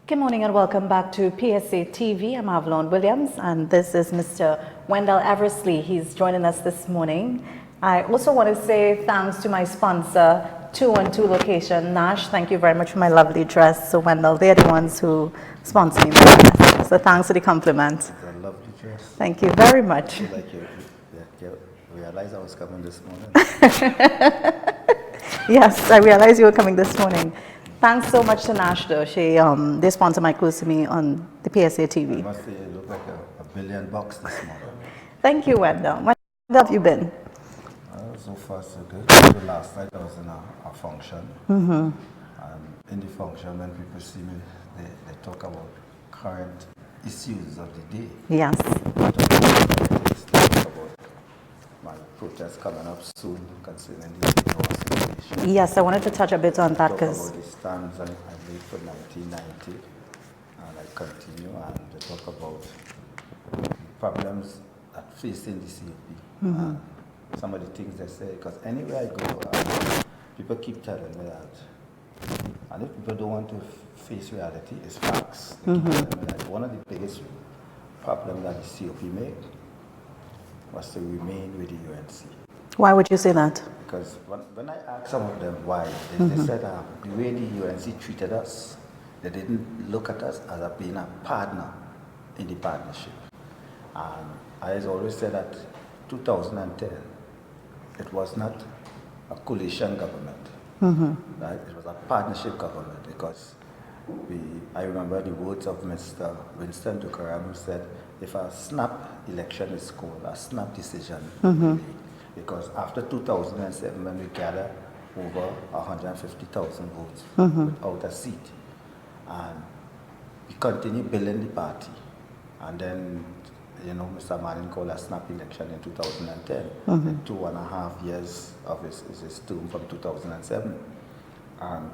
Good morning and welcome back to PSA TV. I'm Avalon Williams and this is Mr. Wendell Eversly. He's joining us this morning. I also want to say thanks to my sponsor, 212 location, Nash. Thank you very much for my lovely dress. So Wendell, they're the ones who sponsor me. So thanks for the compliment. It's a lovely dress. Thank you very much. I feel like you realized I was coming this morning. Yes, I realized you were coming this morning. Thanks so much to Nash though. They sponsor my cruise to me on the PSA TV. I must say you look like a $1 billion this morning. Thank you, Wendell. When have you been? So far so good. The last night I was in a function. And in the function when people see me, they talk about current issues of the day. Yes. They talk about my protest coming up soon concerning the situation. Yes, I wanted to touch a bit on that because... Talk about the stands I made for 1990 and I continue, and they talk about the problems that facing the COP. Some of the things they say, because anywhere I go, people keep telling me that, and if people don't want to face reality, it's facts. They keep telling me that one of the biggest problems that the COP made was to remain with the UNC. Why would you say that? Because when I asked some of them why, they said the way the UNC treated us, they didn't look at us as being a partner in the partnership. And I always said that 2010, it was not a coalition government, right? It was a partnership government because I remember the words of Mr. Winston Dukaram, who said, if a snap election is called, a snap decision will be made. Because after 2007, when we gathered over 150,000 votes without a seat, and we continued building the party, and then Mr. Manning called a snap election in 2010, the 2.5 years of his term from 2007. And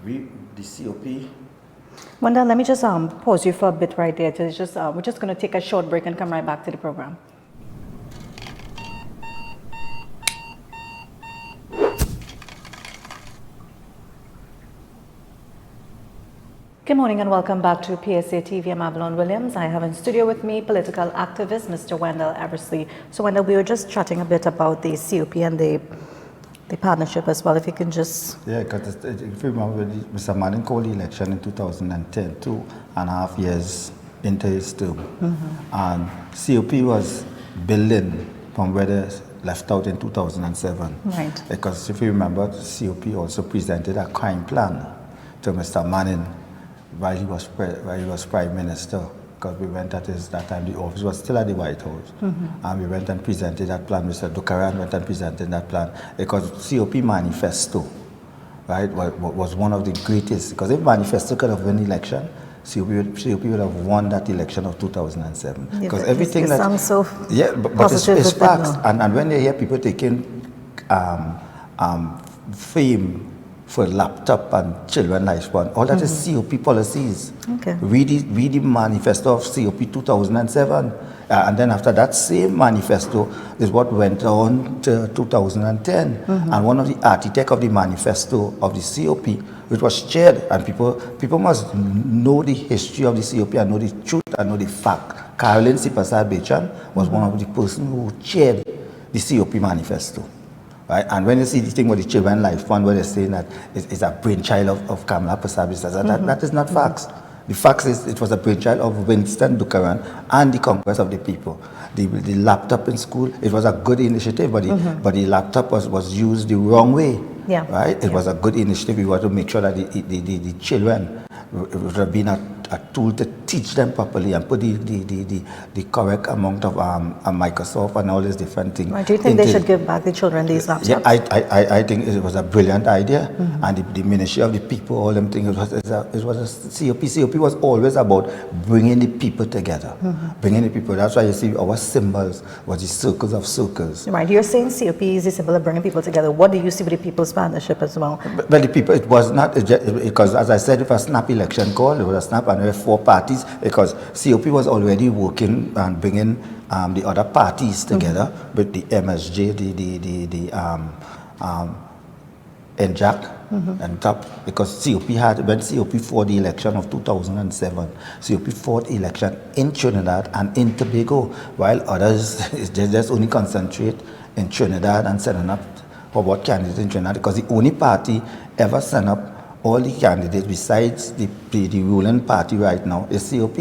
the COP... Wendell, let me just pause you for a bit right there. We're just going to take a short break and come right back to the program. Good morning and welcome back to PSA TV. I'm Avalon Williams. I have in studio with me political activist Mr. Wendell Eversly. So Wendell, we were just chatting a bit about the COP and the partnership as well. If you can just... Yeah, because if you remember, Mr. Manning called the election in 2010, 2.5 years into his term. And COP was building from where they left out in 2007. Right. Because if you remember, COP also presented a crime plan to Mr. Manning while he was Prime Minister, because we went at that time the office was still at the White House, and we went and presented that plan. Mr. Dukaran went and presented that plan because COP manifesto, right, was one of the greatest. Because if manifesto could have won the election, COP would have won that election of 2007. Yeah, because everything that sounds so but it's facts, and when you hear people taking fame for laptop and children lifespan, all that is COP policies. Okay. Read the manifesto of COP 2007, and then after that same manifesto is what went on to 2010. And one of the architects of the manifesto of the COP, which was chaired, and people must know the history of the COP and know the truth and know the fact. Caroline Sipasar Bechan was one of the persons who chaired the COP manifesto. Right? And when you see the thing with the children life fund, where they're saying that it's a brainchild of Kamala Persabis, that is not facts. The facts is it was a brainchild of Winston Dukaran and the Congress of the People. The laptop in school, it was a good initiative, but the laptop was used the wrong way. Yeah. Right? It was a good initiative. We want to make sure that the children would have been a tool to teach them properly and put the correct amount of Microsoft and all these different things. Right. Do you think they should give back the children these laptops? Yeah, I think it was a brilliant idea, and the Ministry of the People, all them things, it was a COP. COP was always about bringing the people together, bringing the people. That's why you see our symbols was the circles of circles. Right. You're saying COP is a symbol of bringing people together. What do you see with the People's Partnership as well? But the people, it was not, because as I said, if a snap election call, it was a snap, and there were 4 parties, because COP was already working and bringing the other parties together with the MSJ, the NJAC, and top, because COP had, when COP fought the election of 2007, COP fought election in Trinidad and in Tobago, while others just only concentrate in Trinidad and setting up for what candidates in Trinidad, because the only party ever sent up all the candidates besides the ruling party right now is COP,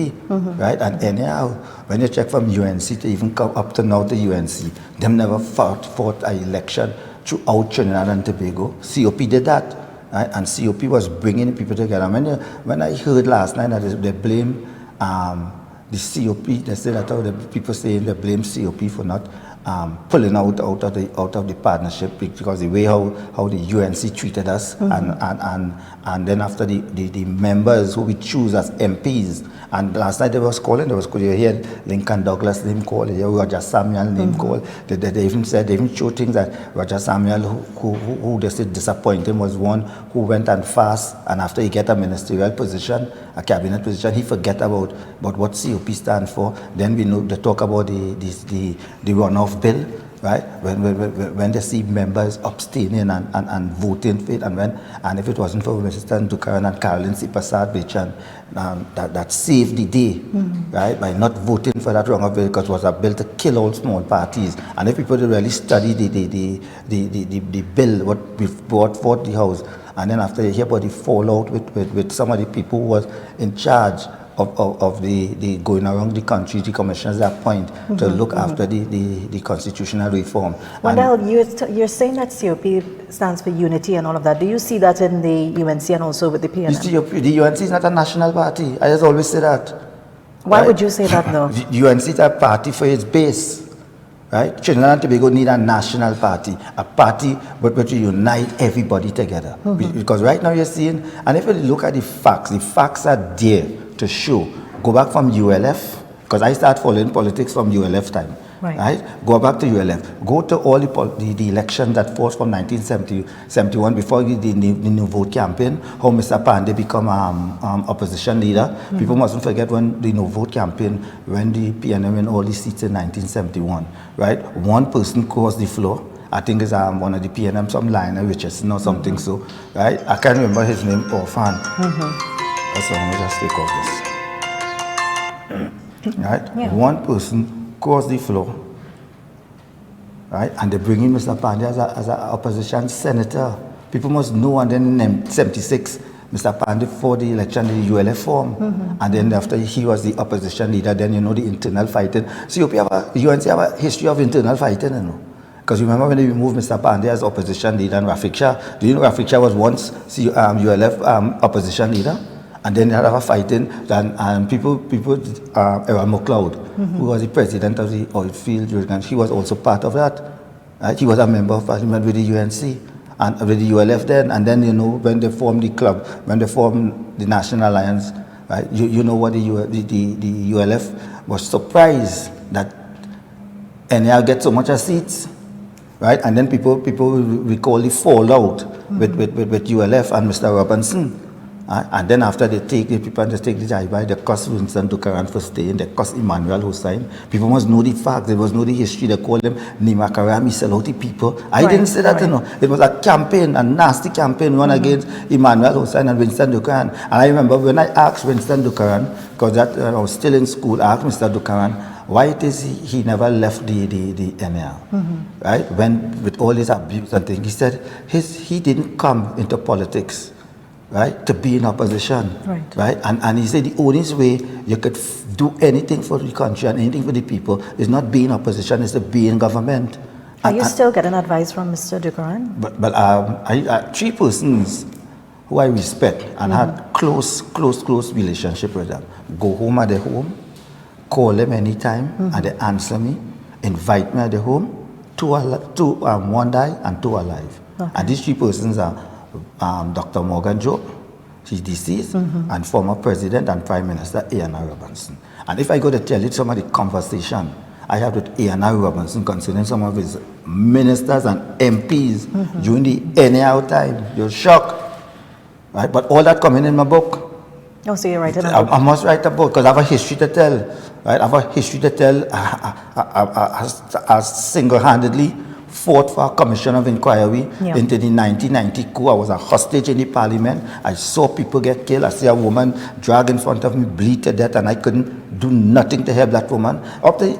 right? And anyhow, when you check from UNC to even come up to now to UNC, them never fought an election throughout Trinidad and Tobago. COP did that, right? And COP was bringing people together. When I heard last night that they blame the COP, they said that the people saying they blame COP for not pulling out of the partnership because the way how the UNC treated us, and then after the members who we choose as MPs, and last night they heard Lincoln Douglas name called, Roger Samuel name called. They even showed things that Roger Samuel, who they said disappointing, was one who went and fast, and after he get a ministerial position, a cabinet position, he forget about what COP stands for. Then we know they talk about the runoff bill, right? When they see members abstaining and voting for it, and if it wasn't for Mr. Dukaran and Carolyn Sipasad, that saved the day, right? By not voting for that runoff bill, because it was a bill to kill all small parties. And if people really study the bill, what we brought forth the House, and then after you hear about the fallout with some of the people who was in charge of the going around the country, the commissioners at point to look after the constitutional reform. Wendell, you're saying that COP stands for unity and all of that. Do you see that in the UNC and also with the PNM? The UNC is not a national party. I just always say that. Why would you say that, though? The UNC is a party for its base. Right? Trinidad and Tobago need a national party, a party but to unite everybody together. Because right now you're seeing, and if you look at the facts are there to show. Go back from ULF, because I start following politics from ULF time. Right? Go back to ULF. Go to all the elections that forced from 1971 before the new vote campaign, how Mr. Pandey become opposition leader. People mustn't forget when the no vote campaign, when the PNM won all the seats in 1971. Right? One person crossed the floor. I think it's one of the PNM, some Lionel Richardson or something so. Right? I can't remember his name offhand. So let me just take off this. Right? Yeah. One person crossed the floor, right? And they bring in Mr. Pandey as an opposition senator. People must know, and then in 76, Mr. Pandey for the election in the ULF form. And then after he was the opposition leader, then you know the internal fighting. So UNC have a history of internal fighting, you know. Because remember when they removed Mr. Pandey as opposition leader and Rafik Shah, do you know Rafik Shah was once ULF opposition leader? And then they had a fighting, and people, Era McLeod, who was the president of the oil field, he was also part of that. Right? He was a member of parliament with the UNC and with the ULF then. And then, you know, when they formed the club, when they formed the National Alliance, right? You know what the ULF was surprised that NAL get so much seats, right? And then people recall the fallout with ULF and Mr. Robinson. And then after they take the jibai, they cost Winston Dukaran for staying, they cost Emmanuel Hussein. People must know the facts, they must know the history. They call them Nimakarami, sell out the people. I didn't say that, you know. It was a campaign, a nasty campaign run against Emmanuel Hussein and Winston Dukaran. And I remember when I asked Winston Dukaran, because I was still in school, I asked Mr. Dukaran, why it is he never left the NL, right? When with all his abuse and things, he said he didn't come into politics, right, to be in opposition, right? And he said the only way you could do anything for the country and anything for the people is not be in opposition, is to be in government. Are you still getting advice from Mr. Dukaran? But I three persons who I respect and had close relationship with them. Go home at their home, call them anytime, and they answer me, invite me at their home. One die and two alive. And these three persons are Dr. Morgan Joe, she's deceased, and former President and Prime Minister A.N.R. Robinson. And if I go to tell you some of the conversation I had with A.N.R. Robinson concerning some of his ministers and MPs during the NAL time, you're shocked. Right? But all that coming in my book. Oh, so you're writing a book? I must write a book because I have a history to tell. Right? I have a history to tell as single-handedly fought for a commission of inquiry Yeah. into the 1990 coup. I was a hostage in the parliament. I saw people get killed. I see a woman dragged in front of me, bleed to death, and I couldn't do nothing to help that woman. After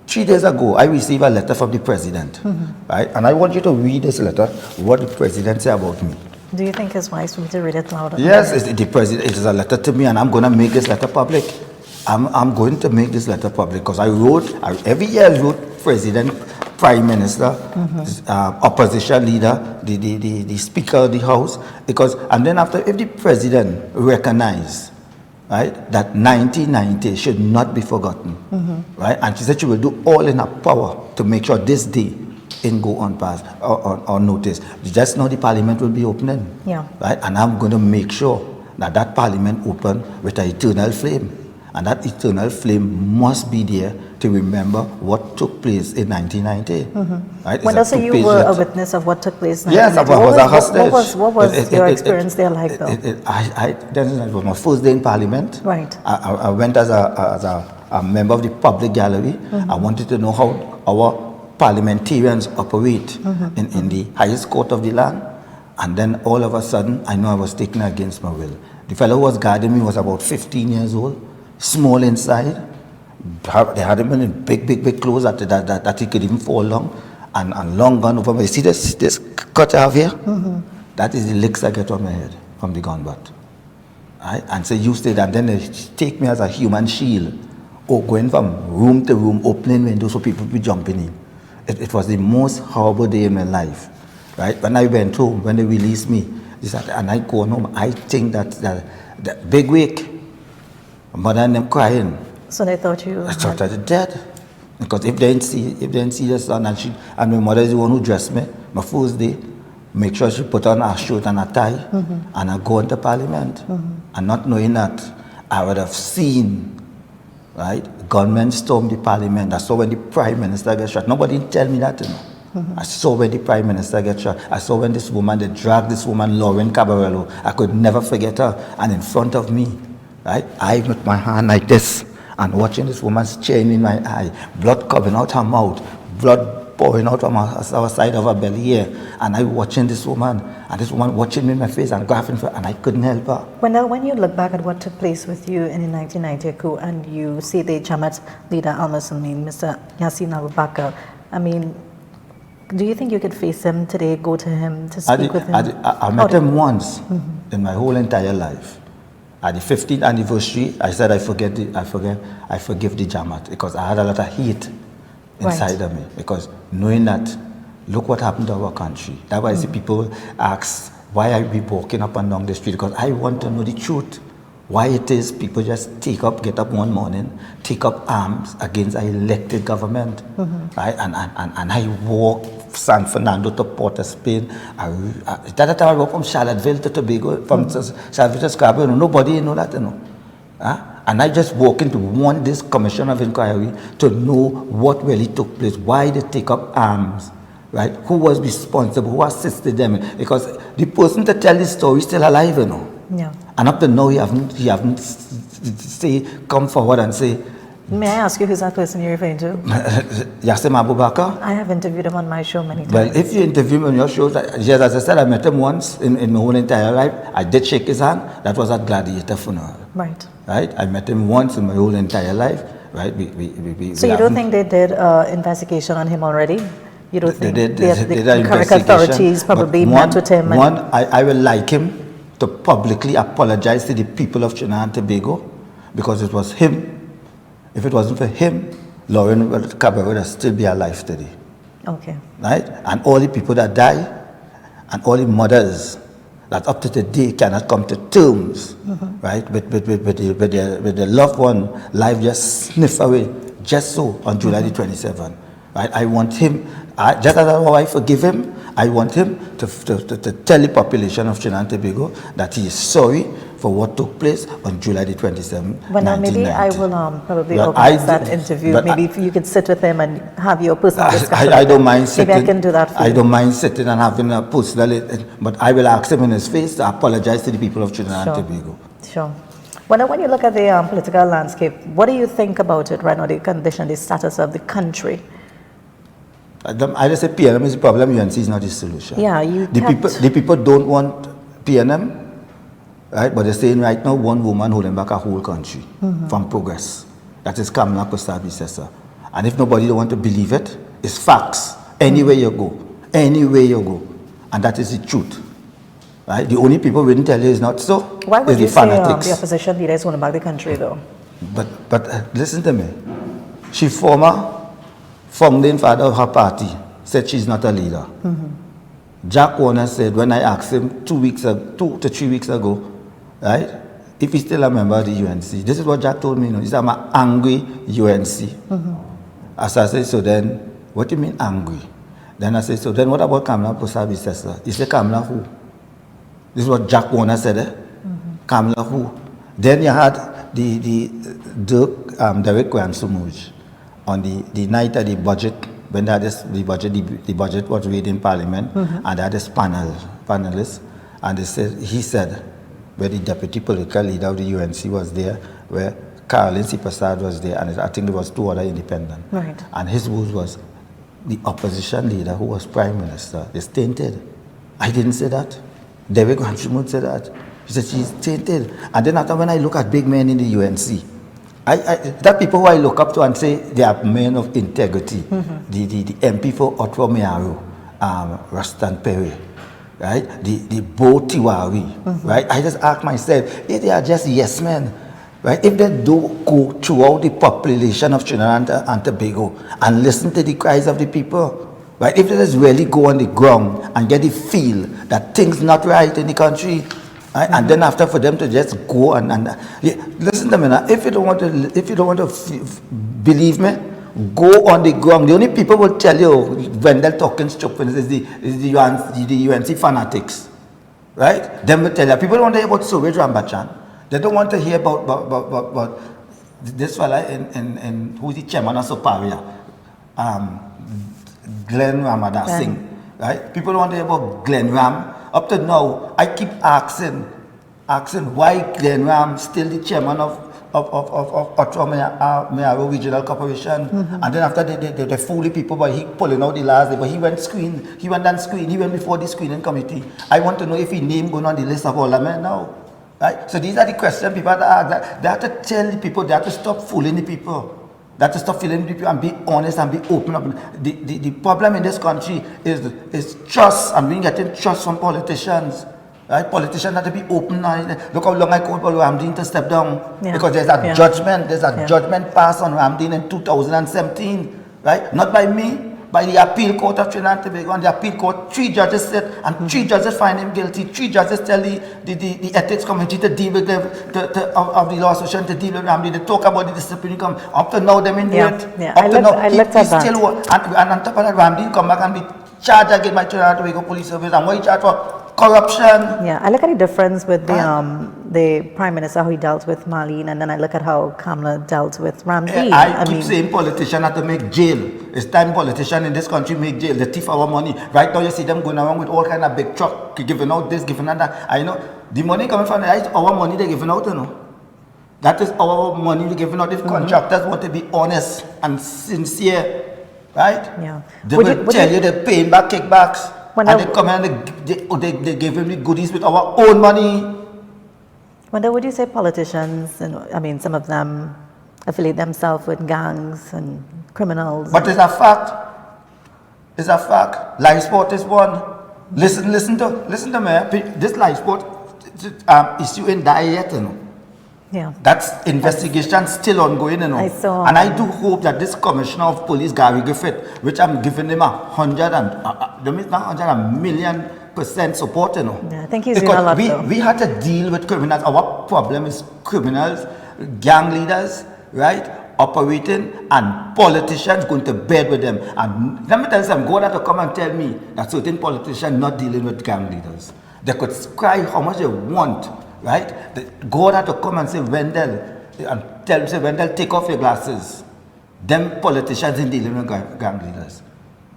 3 days ago, I received a letter from the president, right? And I want you to read this letter, what the president said about me. Do you think it's wise for me to read it louder? Yes, the president, it is a letter to me, and I'm going to make this letter public. I'm going to make this letter public because every year I wrote president, prime minister, opposition leader, the speaker of the house, and then after, if the president recognized, right, that 1990 should not be forgotten, right, and she said she will do all in her power to make sure this day in go unpassed or notice. Just now the parliament will be opening, right, and I'm going to make sure that parliament open with an eternal flame. And that eternal flame must be there to remember what took place in 1990. Right? When also you were a witness of what took place in 1990. Yes, I was a hostage. What was your experience there like, though? It was my first day in Parliament. Right. I went as a member of the public gallery. I wanted to know how our parliamentarians operate in the highest court of the land. And then all of a sudden, I know I was taken against my will. The fellow who was guarding me was about 15 years old. Small inside, they had him in big clothes that he could even fall long, and long gun over me. You see this cut I have here? That is the licks I get on my head from the gun butt. Right? And so used it, and then they take me as a human shield, going from room to room, opening windows so people be jumping in. It was the most horrible day in my life. Right? When I went home, when they released me, and I go home, I think that big week. Mother and them crying. So they thought you... I thought I was dead. Because if they didn't see the son, and my mother is the one who dressed me, my first day, make sure she put on a shirt and a tie, and I go into Parliament. And not knowing that, I would have seen, right, gunmen storm the Parliament. I saw when the Prime Minister got shot. Nobody tell me that, you know. I saw when the Prime Minister got shot. I saw when this woman, they dragged this woman, Lauren Cabarello. I could never forget her. And in front of me, right, I with my hand like this and watching this woman's chain in my eye, blood coming out her mouth, blood pouring out from our side of her belly here, and I watching this woman, and this woman watching me in my face and grabbing for, and I couldn't help her. When you look back at what took place with you in the 1990 coup, and you see the Jamaat leader Mr. Yassin Abubakar, I mean, do you think you could face him today, go to him to speak with him? I met him once in my whole entire life. At the 15th anniversary, I said I forgive the Jamaat because I had a lot of hate inside of me. Because knowing that, look what happened to our country. That's why I see people ask, why are we walking up and down the street? Because I want to know the truth. Why it is people just get up one morning, take up arms against an elected government, right? And I walk San Fernando to Port of Spain. That time I walk from Charlottesville to Tobago, from Charlottesville to Scarborough. Nobody know that, you know. And I just walk into this commission of inquiry to know what really took place, why they take up arms, right? Who was responsible, who assisted them? Because the person to tell this story is still alive, you know. Yeah. And up to now, he haven't come forward and say. May I ask you who's that person you're referring to? Yassin Abubakar. I have interviewed him on my show many times. Well, if you interview him on your show, yes, as I said, I met him once in my whole entire life. I did shake his hand. That was at Gladiator funeral. Right. Right. I met him once in my whole entire life. Right. So you don't think they did investigation on him already? You don't think the correct authorities probably met with him? I will like him to publicly apologize to the people of Trinidad and Tobago because it was him. If it wasn't for him, Lauren Cabarello would still be alive today. Okay. Right? And all the people that die, and all the mothers that up to today cannot come to terms, right, with their loved one, life just sniff away, just so on July the 27th. Right? I want him, just as how I forgive him, I want him to tell the population of Trinidad and Tobago that he is sorry for what took place on July the 27th, Well, maybe I will probably organize that interview. Maybe if you could sit with him and have your personal discussion. I don't mind sitting. Maybe I can do that for you. I don't mind sitting and having a personal, but I will ask him in his face to apologize to the people of Trinidad and Tobago. Sure. When you look at the political landscape, what do you think about it right now, the condition, the status of the country? I just say PNM is the problem, UNC is not the solution. Yeah, the people don't want PNM, right? But they're saying right now one woman holding back a whole country from progress. That is Kamala Kosabi-Sessa. And if nobody don't want to believe it, it's facts. Anywhere you go. Anywhere you go. And that is the truth. Right? The only people who wouldn't tell you is not so. Why would is you the say fanatics. the opposition leader is holding back the country, though? But listen to me. She former founding father of her party said she's not a leader. Jack Warner said when I asked him 2 to 3 weeks ago, right, if he's still a member of the UNC. This is what Jack told me. He said, I'm an angry UNC. As I said, so then, what do you mean angry? Then I said, so then what about Kamala Kosabi-Sessa? He said, Kamala who? This is what Jack Warner said, Kamala who? Then you had Derek Gransumuj on the night of the budget, when they had the budget was read in Parliament, and they had this panelists, and he said, where the deputy political leader of the UNC was there, where Caroline C. Prasad was there, and I think there was 2 other independent. Right. And his words was, the opposition leader who was prime minister is tainted. I didn't say that. David Granchimut said that. He said she's tainted. And then after when I look at big men in the UNC, that people who I look up to and say they are men of integrity. The MP for Otro Mearu, Rastan Perry, right? The Bo Tiwari, right? I just ask myself, if they are just yes men, right? If they do go throughout the population of Trinidad and Tobago and listen to the cries of the people, right? If they just really go on the ground and get the feel that things not right in the country, right? And then after for them to just go and listen to me now. If you don't want to believe me, go on the ground. The only people will tell you Wendell talking stupid is the UNC fanatics, right? Them will tell you. People don't want to hear about Suraj Rambachan. They don't want to hear about this fella in who's the chairman of Soparia, Glenn Ramadas Singh, right? People don't want to hear about Glenn Ram. Up to now, I keep asking why Glenn Ram still the chairman of Otro Mearu Regional Corporation, and then after they fool the people by he pulling out the last day, but he went before the screening committee. I want to know if his name going on the list of all the men now. Right? So these are the questions people have to ask. They have to tell the people, they have to stop fooling the people. They have to stop fooling the people and be honest and be open up. The problem in this country is trust, and we're getting trust from politicians. Right? Politicians have to be open. Look how long I called for Ramdeen to step down. Because there's a judgment passed on Ramdeen in 2017. Right? Not by me. By the appeal court of Trinidad and Tobago, and the appeal court, 3 judges said, and 3 judges find him guilty. 3 judges tell the ethics committee to deal with of the law association to deal with Ramdi. They talk about the disciplinary come. Up to now, them in it. Up to now, he still and on top of that, Ramdi come back and be charged again by Trinidad and Tobago Police Service. And what he charged for? Corruption. Yeah, I look at the difference with the Prime Minister, how he dealt with Marlene, and then I look at how Kamala dealt with Ramdi. I keep saying politicians have to make jail. It's time politicians in this country make jail. They thief our money. Right now you see them going around with all kind of big truck, giving out this, giving out that. I know the money coming from that is our money they're giving out, you know. That is our money we're giving out. If contractors want to be honest and sincere, right? Yeah. They will tell you they're paying back kickbacks. And they come and they give him the goodies with our own money. Wendell, would you say politicians, and I mean some of them affiliate themselves with gangs and criminals? But it's a fact. It's a fact. Life sport is one. Listen to me. This life sport issue ain't die yet, you know. Yeah. That's investigation still ongoing, you know. And I do hope that this Commissioner of Police, Gary Griffith, which I'm giving him 100% support, you know. Yeah, I think he's doing a lot, we had to deal with criminals. Our problem is criminals, gang leaders, right? Operating, and politicians going to bed with them. And let me tell you something, God had to come and tell me that certain politicians not dealing with gang leaders. They could cry how much they want. Right? God had to come and say, Wendell, and tell him, say, Wendell, take off your glasses. Them politicians in dealing with gang leaders.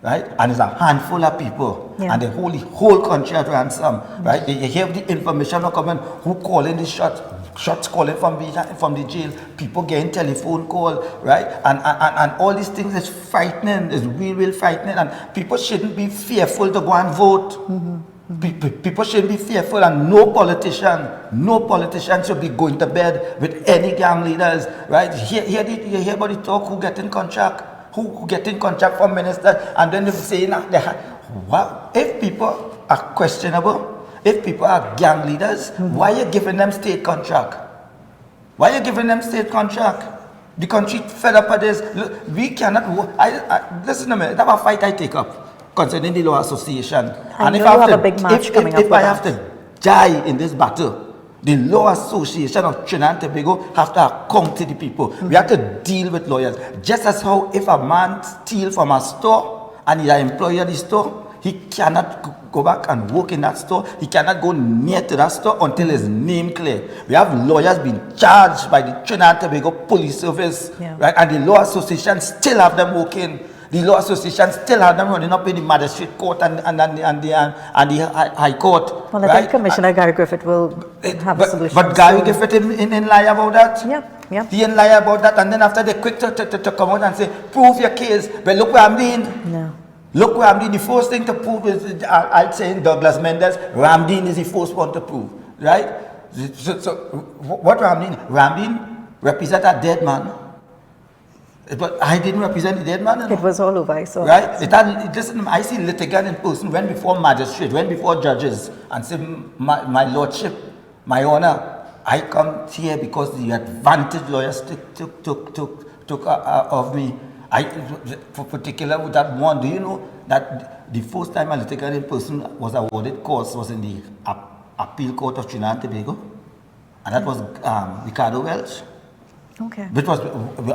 Right? And it's a handful of people. And they hold the whole country at ransom. Right? You hear the information coming, who calling the shots. shots calling from the jail, people getting telephone call, right? And all these things is frightening, is real frightening, and people shouldn't be fearful to go and vote. People shouldn't be fearful, and no politician should be going to bed with any gang leaders, right? You hear about the talk who get in contract, who get in contract from ministers, and then they say, wow, if people are questionable, if people are gang leaders, why are you giving them state contract? Why are you giving them state contract? The country fed up with this. Look, we cannot. Listen to me. That's a fight I take up concerning the Law Association. And if I have a big march coming up, if I have to die in this battle, the Law Association of Trinidad and Tobago have to account to the people. We have to deal with lawyers. Just as how if a man steals from a store and he's an employee of the store, he cannot go back and work in that store. He cannot go near to that store until his name clear. We have lawyers being charged by the Trinidad and Tobago Police Service, right? And the Law Association still have them working. The Law Association still have them running up in the Magistrate Court and the High Court. Well, I think Commissioner Gary Griffith will have a solution. But Gary Griffith in lie about that. Yeah. He in lie about that, and then after they quick to come out and say, prove your case. But look what I'm doing. No. Look what I'm doing. The first thing to prove is, I'd say Douglas Mendes, Ramdeen is the first one to prove, right? So what Ramdeen? Ramdeen represent a dead man. But I didn't represent the dead man. It was all over, I saw. Right? Listen, I see litigant in person, went before magistrate, went before judges, and said, my lordship, my honor, I come here because the advantage lawyers took of me. For particular with that one, do you know that the first time a litigant in person was awarded cause was in the appeal court of Trinidad and Tobago, and that was Ricardo Welch. Okay. Which was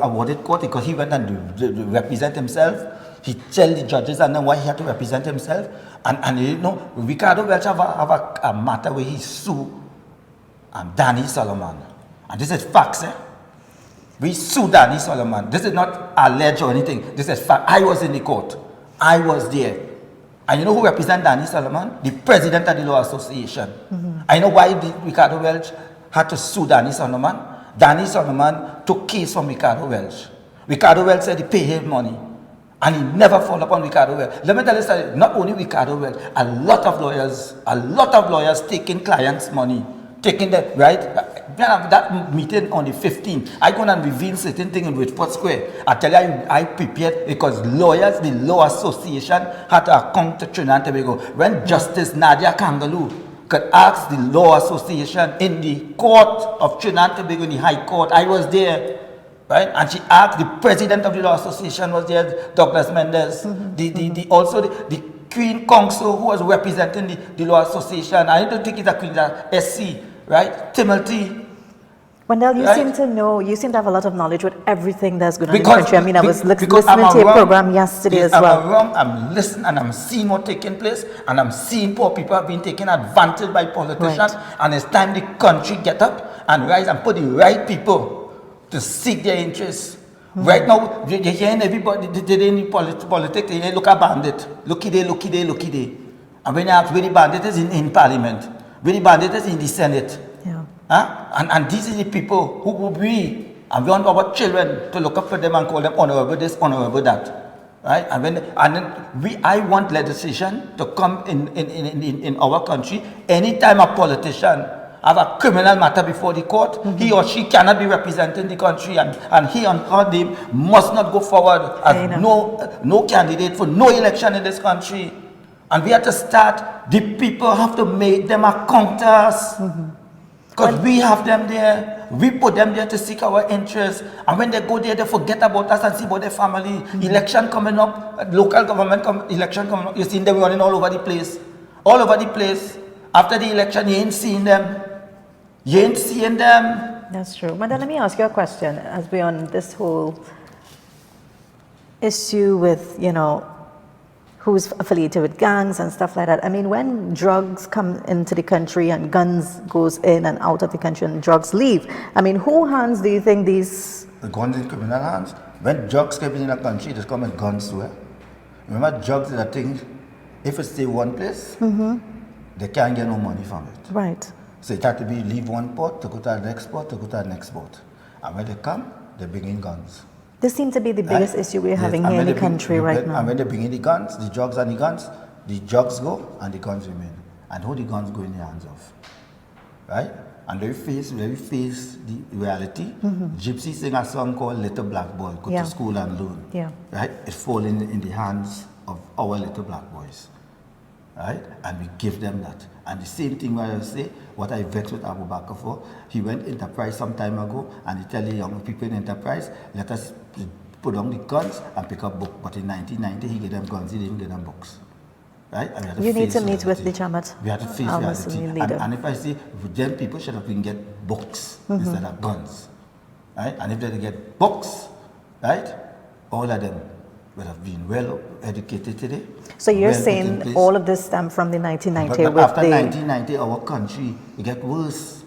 awarded court because he went and represent himself. He tell the judges and then why he had to represent himself. And you know, Ricardo Welch have a matter where he sued Danny Solomon. And this is facts, We sued Danny Solomon. This is not alleged or anything. This is fact. I was in the court. I was there. And you know who represent Danny Solomon? The president of the Law Association. I know why Ricardo Welch had to sue Danny Solomon. Danny Solomon took case from Ricardo Welch. Ricardo Welch said he paid him money. And he never followed up on Ricardo Welch. Let me tell you something, not only Ricardo Welch, a lot of lawyers taking clients' money. Taking that, right? That meeting on the 15th, I go and reveal certain things in Richford Square. I tell you, I prepared because lawyers, the Law Association had to account to Trinidad and Tobago. When Justice Nadia Kangaloo could ask the Law Association in the court of Trinidad and Tobago, in the High Court, I was there, right? And she asked, the president of the Law Association was there, Douglas Mendes, also the Queen Counsel who was representing the Law Association. I don't think it's a Queen, it's SC, right? Timothy. Wendell, you right? seem to know, you seem to have a lot of knowledge with everything that's going on in the Because- country. I mean, I was listening I'm to your around- program yesterday yes, as well. I'm around, I'm listening and I'm seeing what's taking place, and I'm seeing poor people have been taken advantage by politicians, Right. and it's time the country get up and rise and put the right people to seek their interests. Right now, you're hearing everybody, they in politics, they look at bandit. Looky there. And when you ask where the bandit is in Parliament, where the bandit is in the Senate. Yeah. And these are the people who will be, and we want our children to look up for them and call them honorable this, honorable that. Right? I want legislation to come in our country. Anytime a politician have a criminal matter before the court, he or she cannot be representing the country, and he and her name must not go forward as no candidate for no election in this country. And we have to start, the people have to make them account to us. Because we have them there, we put them there to seek our interests, and when they go there, they forget about us and see about their family. Election coming up, local government election coming up, you see them running all over the place. All over the place. After the election, you ain't seeing them. You ain't seeing them. That's true. But then let me ask you a question as we're on this whole issue with, who's affiliated with gangs and stuff like that. I mean, when drugs come into the country and guns goes in and out of the country and drugs leave, I mean, who hands do you think these... The guns in criminal hands. When drugs come in a country, they come with guns too. Remember, drugs is a thing, if it stay one place, they can't get no money from it. Right. So it had to be leave one port to go to the next port to go to the next port. And when they come, they bring in guns. This seems to be the biggest issue we're having here in the country right now. And when they bring in the guns, the drugs and the drugs go and the guns remain. And who the guns go in the hands of? Right? And when we face the reality, Gypsy sing a song called Little Black Boy, Go to School and Learn. Yeah. Right? It falls in the hands of our little black boys. Right? And we give them that. And the same thing where I say, what I vexed with Abu Bakr for, he went Enterprise some time ago and he tell the young people in Enterprise, let us put down the guns and pick up books. But in 1990, he gave them guns, he didn't give them books. Right? And we had to You need to face meet with reality. the Jamaat. We had to face reality. And if I say, then people should have been get books instead of guns. Right? And if they get books, right, all of them would have been well educated today. So you're saying all of this stemmed from the 1990? But after 1990, our country, it get worse.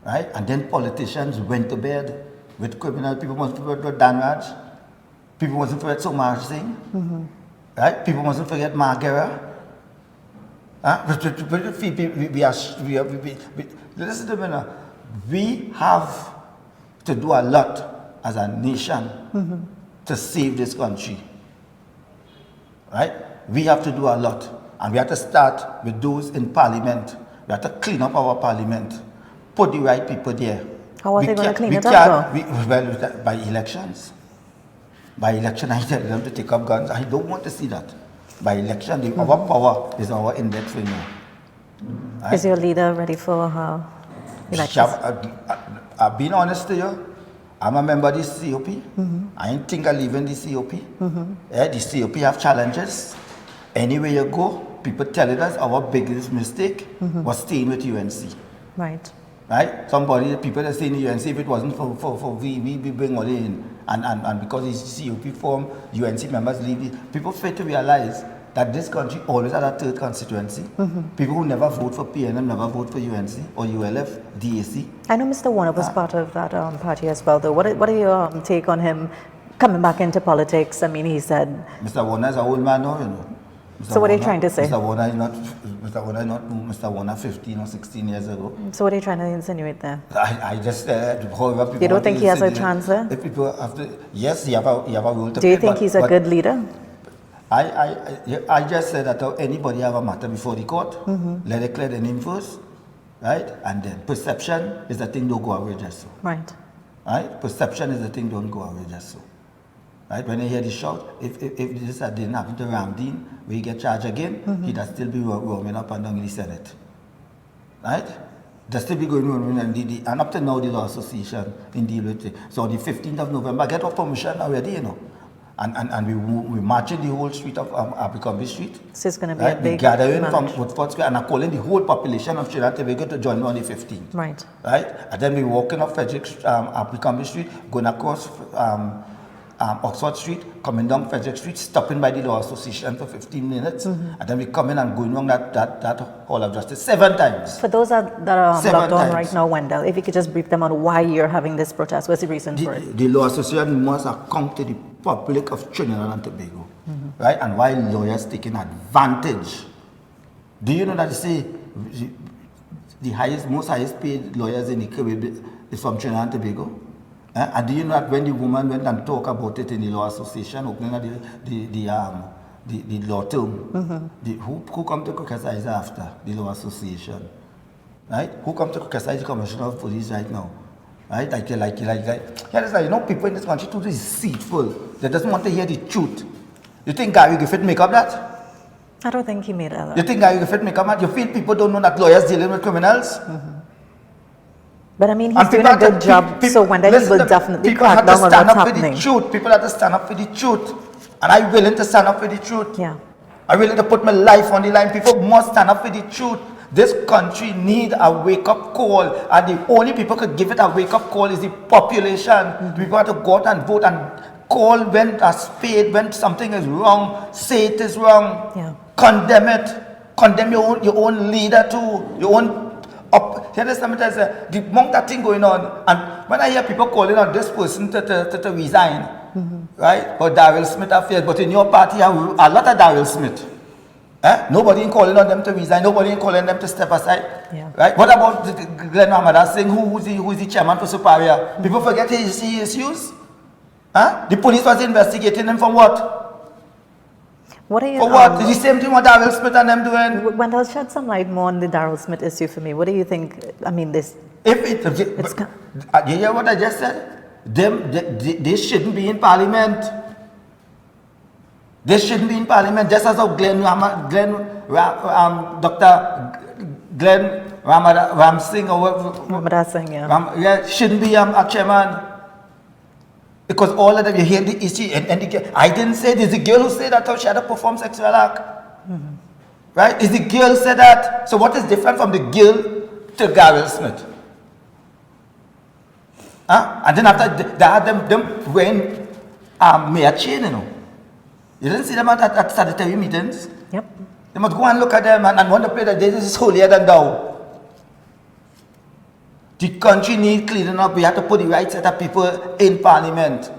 Right? And then politicians went to bed with criminal people. Must forget Dan Raj. People mustn't forget Somar Singh. Right? People mustn't forget Margera. Listen to me now. We have to do a lot as a nation to save this country. Right? We have to do a lot. And we have to start with those in parliament. We have to clean up our parliament. Put the right people there. How are they going to clean it up though? Well, by elections. By election, I tell them to take up guns. I don't want to see that. By election, our power is our index finger. Right? Is your leader ready for her elections? I've been honest to you. I'm a member of the COP. I ain't think of leaving the COP. The COP have challenges. Anywhere you go, people telling us our biggest mistake was staying with UNC. Right. Right? People that stay in the UNC, if it wasn't for we bring all in. And because it's COP form, UNC members leave. People fail to realize that this country always had a third constituency. People who never vote for PNM never vote for UNC or ULF, DAC. I know Mr. Warner was part of that party as well, though. What are your take on him coming back into politics? I mean, he said... Mr. Warner is an old man now, you know. So what are you trying to say? Mr. Warner is not Mr. Warner 15 or 16 years ago. So what are you trying to insinuate there? I just however people. You don't think he has a chance there? If people have to, yes, he have a role to play. Do you think he's a good leader? I just said that anybody have a matter before the court, let it clear the name first, right? And then perception is the thing don't go away just so. Right. Right? Perception is the thing don't go away just so. Right? When you hear the shout, if this didn't happen to Ramdeen, where he get charged again, he'd still be roaming up and down in the Senate. Right? They'll still be going on and up to now the Law Association in deal with it. So on the 15th of November, get our permission already, you know. And we marching the whole street of Abercrombie Street. So it's going to be right? a big We gathering march. from Woodford Square and I'm calling the whole population of Trinidad and Tobago to join me on the 15th. Right. Right? And then we walking up Abercrombie Street, going across Oxford Street, coming down Frederick Street, stopping by the Law Association for 15 minutes, and then we come in and going along that Hall of Justice 7 times. For those that are locked on times. right now, Wendell, if you could just brief them on why you're having this protest, what's the reason for it? The Law Association must account to the public of Trinidad and Tobago, right? And why lawyers taking advantage. Do you know that they say the most highest paid lawyers in the Caribbean is from Trinidad and Tobago? And do you know that when the woman went and talked about it in the Law Association, opening the law term, who come to criticize after the Law Association? Right? Who come to criticize the Commissioner of Police right now? Right? You know, people in this country too deceitful. They doesn't want to hear the truth. You think Gary Griffith make up that? I don't think he made that. You think Gary Griffith make up that? You feel people don't know that lawyers dealing with criminals? But I mean, he's doing a good job, so one day he will definitely crack down on what's happening. People have to stand up for the truth. And I'm willing to stand up for the truth. Yeah. I'm willing to put my life on the line. People must stand up for the truth. This country needs a wake-up call. And the only people who could give it a wake-up call is the population. People have to go out and vote and call when a spade, when something is wrong, say it is wrong. Yeah. Condemn it. Condemn your own leader too. Your own... You understand me? The amount that thing going on, and when I hear people calling on this person to resign, right? Or Daryl Smith affairs, but in your party, you have a lot of Daryl Smith. Nobody ain't calling on them to resign. Nobody ain't calling them to step aside. Yeah. Right? What about Glenn Ramadan saying who's the chairman for Superior? People forget his issues. The police was investigating him for what? What are you? For what? The same thing what Daryl Smith and them doing. Wendell, shed some light more on the Daryl Smith issue for me. What do you think? I mean, this. You hear what I just said? They shouldn't be in Parliament. They shouldn't be in Parliament. Just as how Dr. Glenn Ram Singh or Ramadan Singh, yeah. Shouldn't be a chairman. Because all of them, you hear the issue, and I didn't say this. The girl who said that she had to perform sexual act. Right? Is the girl said that? So what is different from the girl to Daryl Smith? And then after they had them wearing mayor chain, you know. You didn't see them at statutory meetings? Yep. They must go and look at them and want to play that this is holier than thou. The country needs cleaning up. We have to put the right set of people in Parliament.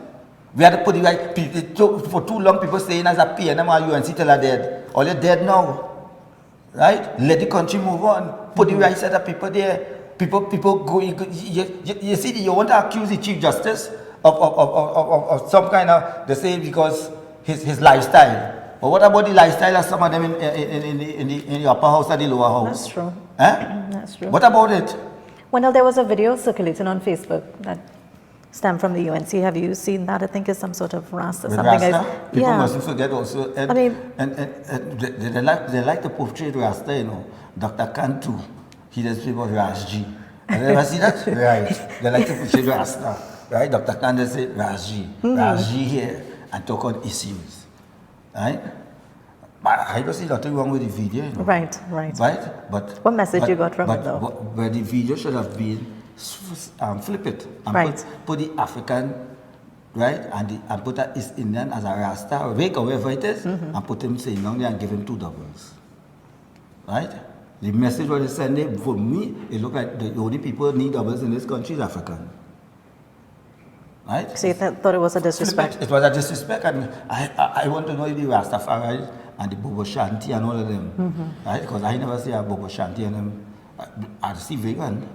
We have to put the right people. For too long, people saying as a PNM or UNC till are dead. All you're dead now. Right? Let the country move on. Put the right set of people there. People go. You see, you want to accuse the Chief Justice of some kind of, they say because his lifestyle. But what about the lifestyle of some of them in the upper house or the lower house? That's true. That's true. What about it? Well, there was a video circulating on Facebook that stemmed from the UNC. Have you seen that? I think it's some sort of Rasta. With something. Rasta? People mustn't forget also. And, I mean, they like to portray Rasta, you know. Dr. Kantu, he does people Rajji. You ever see that? Right. They like to portray Rasta. Right? Dr. Kantu say Rajji. Rajji here and talk on issues. Right? I don't see nothing wrong with the video. You know? Right. But what message you got from it though? Where the video should have been, flip it and put the African, right, and put that East Indian as a Rasta or Wake or wherever it is, and put him saying down there and give him 2 doubles. Right? The message what they sending for me, it looked like the only people need doubles in this country is African. Right? So you thought it was a disrespect? It was a disrespect, and I want to know if the Rastafari and the Bobo Shanti and all of them, right? Because I never see a Bobo Shanti and them. I see vegan,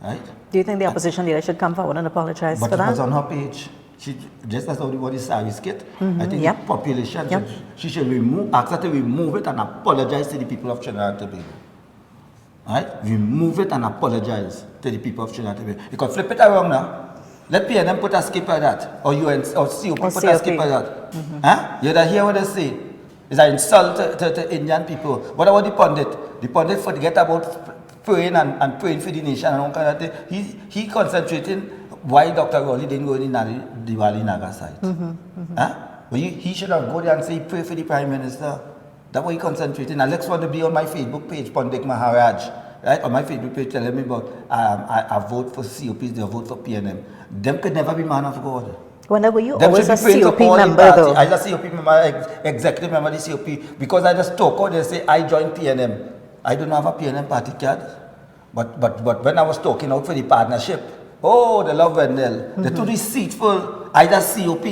right? Do you think the opposition leader should come forward and apologize for that? But it was on her page. She just as everybody service kit. I think the population she should ask her to remove it and apologize to the people of Trinidad and Tobago. Right? Remove it and apologize to the people of Trinidad and Tobago. You can flip it around now. Let PNM put a skip at that, or COP put a skip at that. You don't hear what they say. It's an insult to Indian people. What about the pundit? The pundit forget about praying and praying for the nation and all kind of thing. He concentrating why Dr. Rowley didn't go in the Diwali Naga site. Well, he should have gone there and say, pray for the Prime Minister. That's why he concentrating. Alex want to be on my Facebook page, Pandit Maharaj. Right? On my Facebook page telling me about I vote for COPs, they vote for PNM. Them could never be man of God. Wendell, were you always a COP member though? I was a COP member, executive member of the COP. Because I just talk out, they say I joined PNM. I don't have a PNM party card. But when I was talking out for the partnership, oh, they love Wendell. They're too deceitful. I just COP.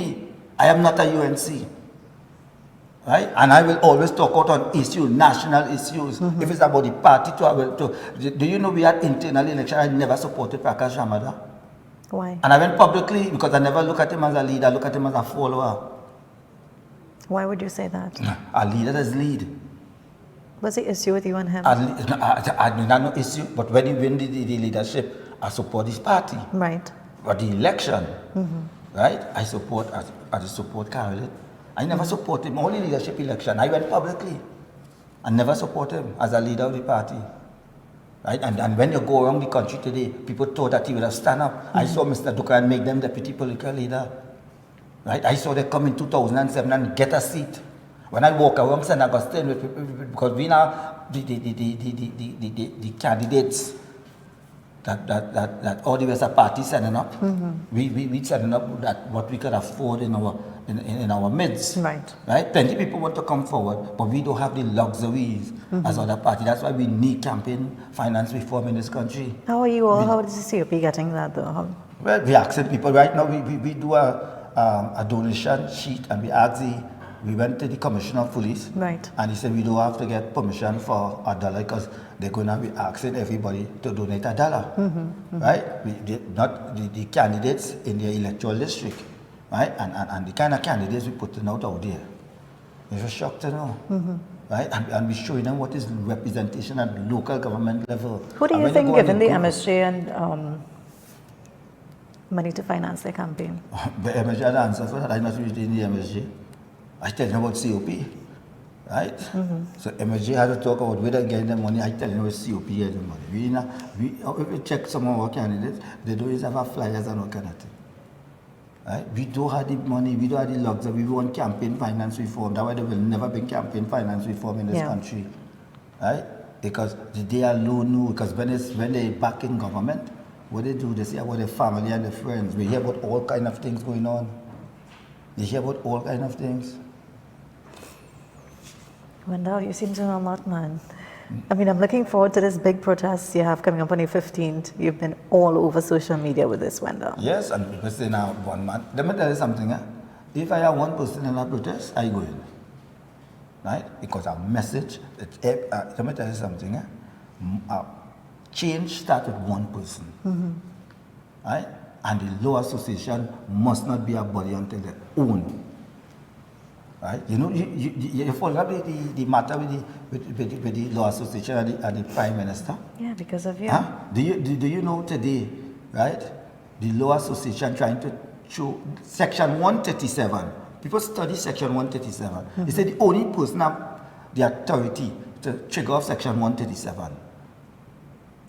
I am not a UNC. Right? And I will always talk out on issues, national issues. If it's about the party, do you know we had internal election? I never supported Prakash Ramada. Why? And I went publicly because I never look at him as a leader, I look at him as a follower. Why would you say that? A leader does lead. What's the issue with you and him? I do not know issue, but when he win the leadership, I support his party. Right. But the election, right? I support Carolyn. I never support him. Only leadership election. I went publicly. I never support him as a leader of the party. Right? And when you go around the country today, people thought that he would have stand up. I saw Mr. Dukan make them deputy political leader. Right? I saw them come in 2007 and get a seat. When I walk around St. Augustine, because we now the candidates that all the rest of parties setting up, we setting up that what we could afford in our midst. Right? Plenty of people want to come forward, but we don't have the luxuries as other parties. That's why we need campaign finance reform in this country. How are you all? How is the COP getting that though? Well, we asking people right now. We do a donation sheet and we ask we went to the commissioner of police. Right. And he said, we don't have to get permission for $1 because they're going to be asking everybody to donate $1. Right? Not the candidates in their electoral district. Right? And the kind of candidates we putting out there. It's a shock to know. Right? And we're showing them what is representation at local government level. Who do you think, given the MSJ and money to finance their campaign? The MSJ had the answer for that. I'm not really in the MSJ. I tell them about COP. Right? So MSJ had to talk about whether getting the money. I tell them about COP get the money. If we check some of our candidates, they don't even have flyers and all kind of thing. Right? We don't have the money, we don't have the luxury, we want campaign finance reform. That's why there will never be campaign finance reform in this country. Right? Because they alone know, because when they back in government, what they do, they say about their family and their friends. We hear about all kind of things going on. They hear about all kind of things. Wendell, you seem to know a lot, man. I mean, I'm looking forward to this big protest you have coming up on the 15th. You've been all over social media with this, Wendell. Yes, and people say now 1 month. Let me tell you something. If I have one person in a protest, I go in. Right? Because our message, let me tell you something. Change starts with one person. Right? And the law association must not be a body until they own. Right? You know, you follow up the matter with the law association and the prime minister. Yeah, because of you. Huh? Do you know today, right? The law association trying to show section 137. People study section 137. They say the only person have the authority to trigger off section 137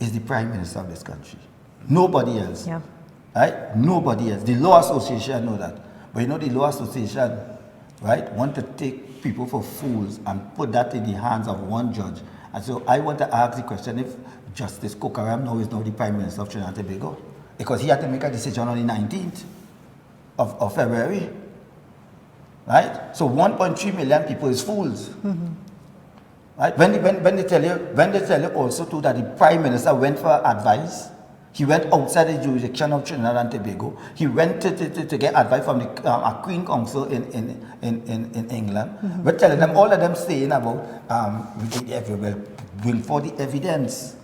is the prime minister of this country. Nobody else. Yeah. Right? Nobody else. The law association know that. But you know the law association, right, want to take people for fools and put that in the hands of one judge. And so I want to ask the question if Justice Kokaram now is now the Prime Minister of Trinidad and Tobago. Because he had to make a decision on the 19th of February. Right? So 1.3 million people is fools. Right? When they tell you also too that the Prime Minister went for advice, he went outside the jurisdiction of Trinidad and Tobago. He went to get advice from the Queen Council in England. We're telling them, all of them saying about, we will bring for the evidence.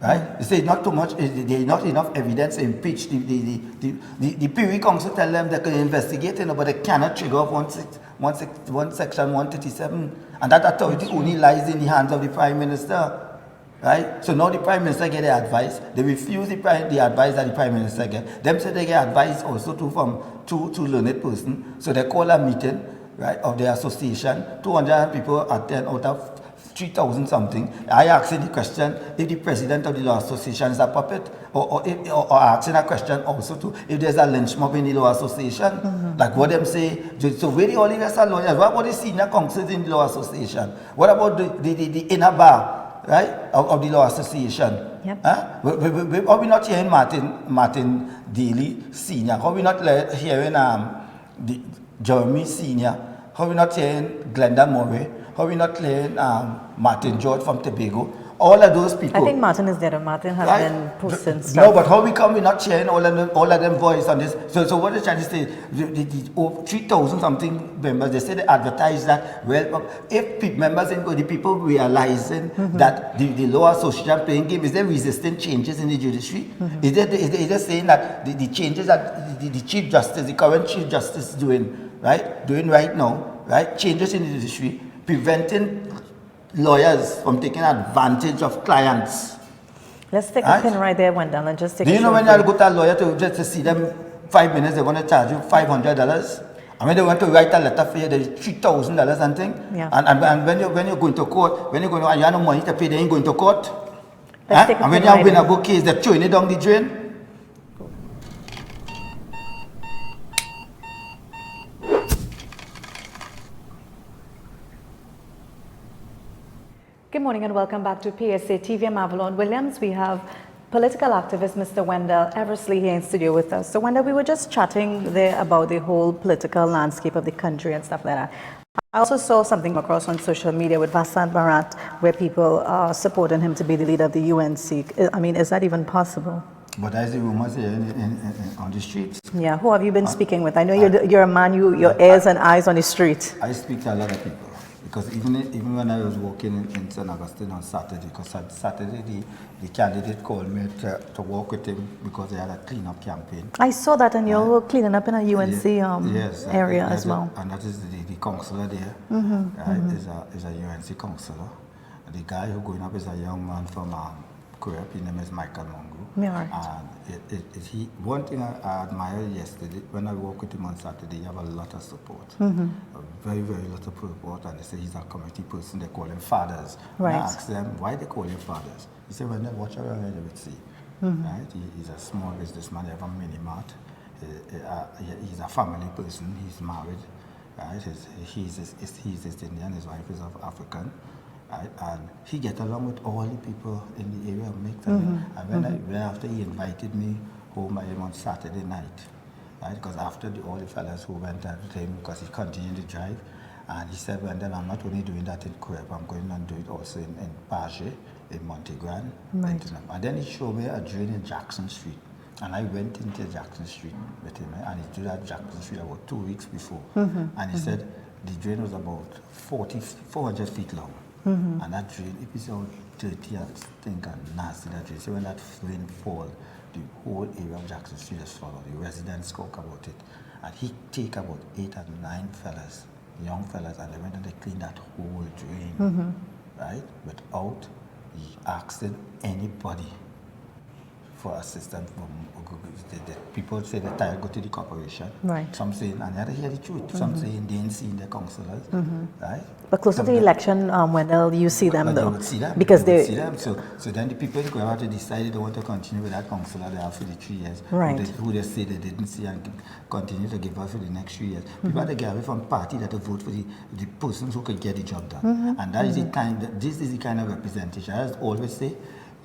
Right? They say not too much, there's not enough evidence to impeach. The Privy Council tell them they can investigate, but they cannot trigger off one section 137. And that authority only lies in the hands of the Prime Minister. Right? So now the Prime Minister get the advice. They refuse the advice that the Prime Minister get. Them say they get advice also too from two learned person. So they call a meeting, right, of the association. 200 people attend out of 3,000 something. I asking the question if the president of the law association is a puppet, or asking a question also too if there's a lynch mob in the law association. Like what them say. So where the all the rest are lawyers? What about the senior counsels in the law association? What about the inner bar? Right, of the law association. Yep. Huh? Are we not hearing Martin Daly Senior? Are we not hearing Jeremy Senior? Are we not hearing Glenda Murray? Are we not hearing Martin George from Tobago? All of those people. I think Martin is there. Martin has been posting stuff. No, but how we come? We're not sharing all of them voice on this. So what they're trying to say? The 3,000 something members. They say they advertise that. Well, if members and the people realizing that the law association playing game, is there resisting changes in the judiciary? Is they saying that the changes that the Chief Justice, the current Chief Justice, doing right now, right? Changes in the judiciary, preventing lawyers from taking advantage of clients. Let's take a pin right there, Wendell, and just take Do you know when you go to a lawyer to see them 5 minutes, they're going to charge you $500? And when they want to write a letter for you, there's $3,000 and thing. Yeah. And when you're going to court, when you're going to, and you have no money to pay, they ain't going to court. And when you right win a book case, they're throwing it down the drain. Good morning and welcome back to PSA TV. I'm Avalon Williams. We have political activist Mr. Wendell Eversly here in studio with us. So Wendell, we were just chatting there about the whole political landscape of the country and stuff like that. I also saw something across on social media with Vasant Bharat where people are supporting him to be the leader of the UNC. I mean, is that even possible? But there's the rumors here on the streets. Yeah, who have you been speaking with? I know you're a man, your ears and eyes on the street. I speak to a lot of people. Because even when I was working in St. Augustine on Saturday, because on Saturday the candidate called me to work with him because they had a clean-up campaign. I saw that, and you were cleaning up in a UNC yes, area as well. And that is the councillor there. Is a UNC councillor. The guy who going up is a young man from Korea. His name is Michael Mongo. Yeah, right. And one thing I admired yesterday, when I worked with him on Saturday, he have a lot of support. A very, very lot of support. And they say he's a committee person. They call him fathers. Right. And I asked them, why they call him fathers? He said, when they watch around, they would see. Right? He's a small businessman. He have a mini-mart. He's a family person. He's married. Right? He's East Indian. His wife is of African. Right? And he get along with all the people in the area. And when after he invited me home by him on Saturday night, right? Because after all the fellas who went out with him, because he continued to drive, and he said, Wendell, I'm not only doing that in Quebec, I'm going and do it also in Page, in Montegran. Right. And then he showed me a drain in Jackson Street. And I went into Jackson Street with him, and he did that Jackson Street about 2 weeks before. And he said the drain was about 400 feet long. And that drain, if it's all dirty and stink and nasty, that drain, so when that rain fall, the whole area of Jackson Street is full. The residents spoke about it. And he take about 8 or 9 fellas, young fellas, and they went and they cleaned that whole drain, right? Without asking anybody for assistance from the people say the tire go to the corporation. Right. Some saying, and you have to hear the truth. Some saying they ain't seen their councillors, right? But closer to the election, Wendell, you see them though. You would see them. Because you would they see them. So then the people who have to decide they don't want to continue with that councillor they have for the 3 years. Right. Who they say they didn't see and continue to give us for the next 3 years. People have to get away from party that to vote for the persons who could get the job done. And that is the kind. This is the kind of representation. I always say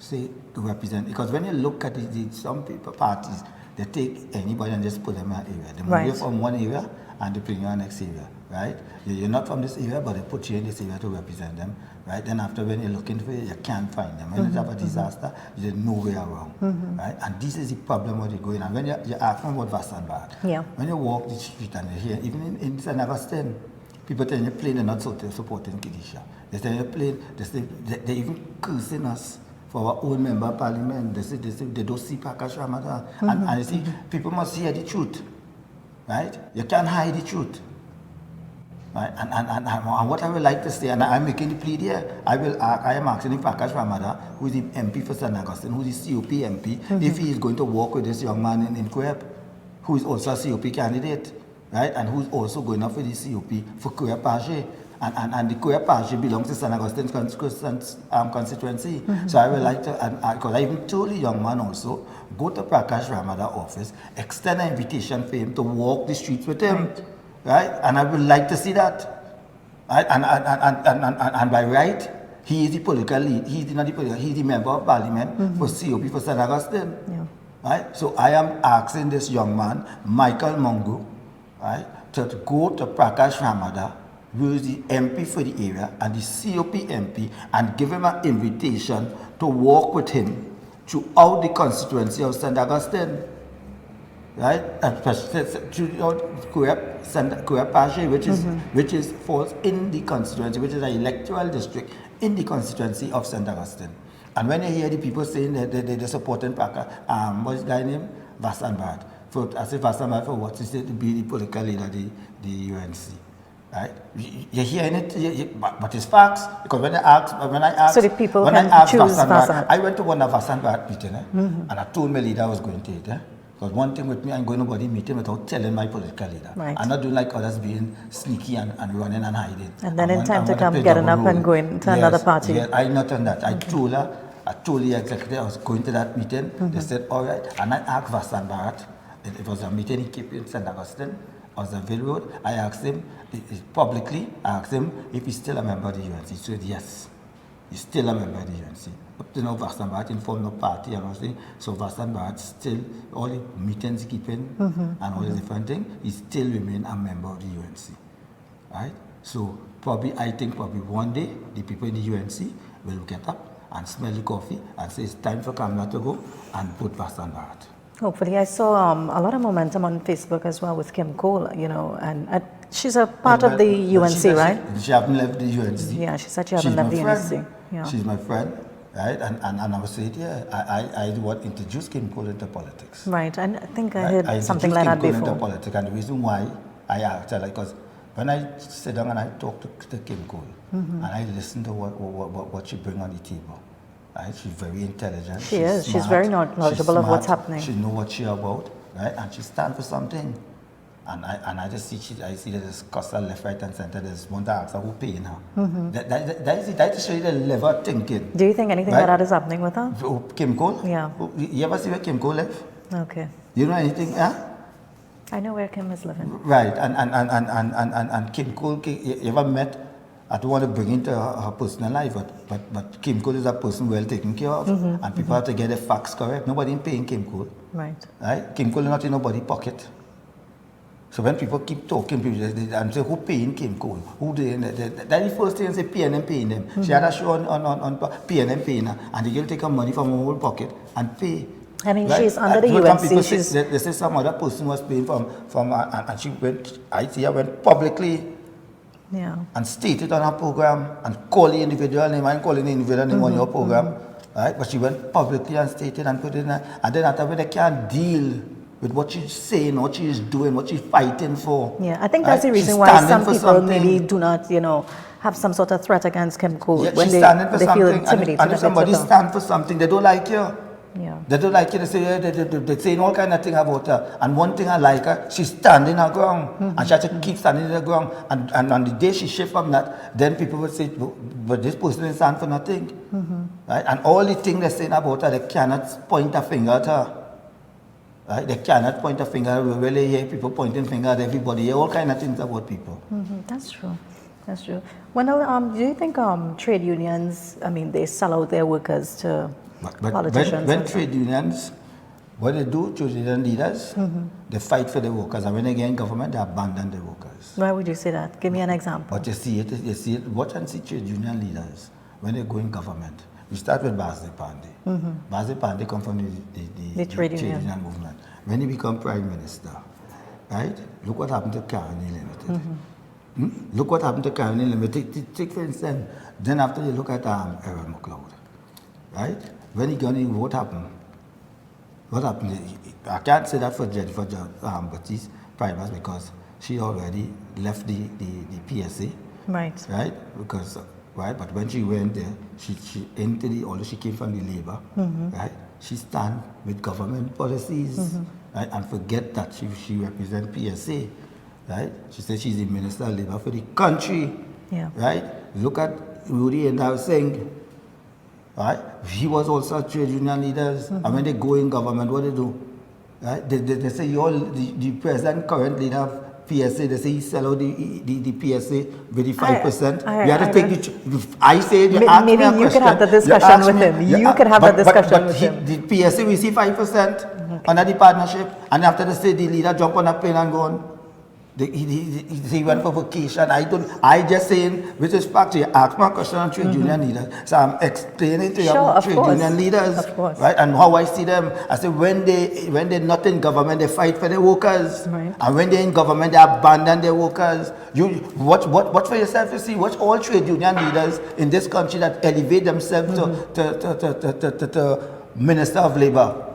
to represent, because when you look at some people parties, they take anybody and just put them in an area. They move you from one area and they bring you in the next area, right? You're not from this area, but they put you in this area to represent them, right? Then after, when you're looking for it, you can't find them. When you have a disaster, there's nowhere around, right? And this is the problem what you're going on. When you're asking about Vassanbad, when you walk the street and you hear, even in St. Augustine, people tell you plain they're not supporting Kedisha. They tell you plain, they're even cursing us for our own member of parliament. They say they don't see Prakash Ramadan. And you see, people must hear the truth, right? You can't hide the truth. Right? And what I would like to say, and I'm making the plea here, I am asking Prakash Ramadan, who is the MP for St. Augustine, who is the COP MP, if he is going to work with this young man in Quebec, who is also a COP candidate, right? And who is also going up for the COP for Quebec Page. And the Quebec Page belongs to St. Augustine's constituency. So I would like to, because I even told the young man also, go to Prakash Ramadan office, extend an invitation for him to walk the streets with him. Right? And I would like to see that. Right? And by right, he is the political lead. He is not the political, he is the member of parliament for COP for St. Augustine. Yeah. Right? So I am asking this young man, Michael Mongo, right, to go to Prakash Ramadan, who is the MP for the area and the COP MP, and give him an invitation to walk with him throughout the constituency of St. Augustine. Right? Quebec Page, which falls in the constituency, which is an electoral district in the constituency of St. Augustine. And when you hear the people saying that they're supporting what's the guy name? Vassanbad. I say Vassanbad for what? He said to be the political leader of the UNC. Right? You're hearing it, but it's facts. Because when I asked, so the people when can I asked choose Vassanbad, I went to one of Vassanbad meeting, and I told my leader I was going to it. Because one thing with me, I'm going to nobody meeting without telling my political leader. Right. I'm not doing like others being sneaky and running and hiding. And then in time to come, getting up and going to another party. Yeah, I'm not on that. I told the executive I was going to that meeting. They said, all right. And I asked Vassanbad, it was a meeting he kept in St. Augustine, on the Ville Road. I asked him, publicly, if he's still a member of the UNC. He said, yes, he's still a member of the UNC. Up to now, Vassanbad informed no party and all things. So Vassanbad still, all the meetings he keeping and all the different things, he still remain a member of the UNC. Right? So I think probably one day, the people in the UNC will get up and smell the coffee and say it's time for Kamala to go and put Pastor Barrett. Hopefully. I saw a lot of momentum on Facebook as well with Kim Cole, you know, and she's a part of the UNC, right? She haven't left the UNC. Yeah, she said she haven't left the UNC. Yeah. She's my friend, right? And I was saying, I want to introduce Kim Cole into politics. Right, and I think I heard something like that before. Into politics, and the reason why I asked her, because when I sit down and I talk to Kim Cole, and I listen to what she brings on the table, right? She's very intelligent. She is. Smart, she's very knowledgeable of what's happening. She knows what she's about, right? And she stands for something. And I just see I see that there's cost her left, right, and center. There's one to ask her who paying her. That is show you the level of thinking. Do you think anything like that is happening with her? Kim Cole? Yeah. You ever see where Kim Cole live? Okay. You know anything? Huh? I know where Kim is living. Right, and Kim Cole, you ever met? I don't want to bring into her personal life, but Kim Cole is a person well taken care of, and people have to get the facts correct. Nobody paying Kim Cole. Right. Right? Kim Cole is not in nobody's pocket. So when people keep talking, and say, who paying Kim Cole? Who they? That's the first thing, say PNM paying them. She had a show on PNM paying her, and they will take her money from her own pocket and pay. I mean, right? she's under the Some UNC. people say, they say some other person was paying from and she went, I see her went publicly and stated on her program and call the individual name, and calling the individual name on your program, right? But she went publicly and stated and put it in her, and then after they can't deal with what she's saying, what she's doing, what she's fighting for. Yeah, I think that's the reason why some people maybe do not, have some sort of threat against Kim Cole when they feel intimidated. And if somebody stands for something, they don't like you. Yeah. They don't like you. They say they're saying all kind of things about her. And one thing I like her, she's standing her ground, and she has to keep standing her ground. And on the day she shift from that, then people would say, but this person is stand for nothing, right? And all the things they're saying about her, they cannot point a finger at her. Right? They cannot point a finger. We really hear people pointing finger at everybody. All kind of things about people. That's true. That's true. Wendell, do you think trade unions, I mean, they sell out their workers to politicians? When trade unions, what they do, trade union leaders, they fight for the workers. And when they get in government, they abandon the workers. Why would you say that? Give me an example. But you see it, watch and see trade union leaders, when they go in government. We start with Eversly. Eversly come from the trade union movement. When he become prime minister, right? Look what happened to Carney Limited. Look what happened to Carney Limited. Take for instance, then after you look at Aaron McLeod, right? When he got in, what happened? What happened? I can't say that for Jennifer Baptiste Primus because she already left the PSA. Right. Right? Because right, but when she went there, she entered although she came from the labor, right? She stand with government policies, right? And forget that she represents PSA, right? She said she's the Minister of Labor for the country, right? Look at Rudy and I was saying, right? He was also a trade union leaders, and when they go in government, what they do, right? They say the president current leader of PSA, they say he sell out the PSA with the 5%. You have to take I say you ask maybe me a you question, could have the discussion with him. You could have that discussion with him. The PSA we see 5% under the partnership, and after they say the leader jump on a plane and go on. He went for vacation. I just saying with respect to you ask my question on trade union leaders. So I'm explaining to you about trade union leaders, right? And how I see them. I say when they're not in government, they fight for the workers, right. And when they're in government, they abandon their workers. You watch for yourself. You see, watch all trade union leaders in this country that elevate themselves to Minister of Labor.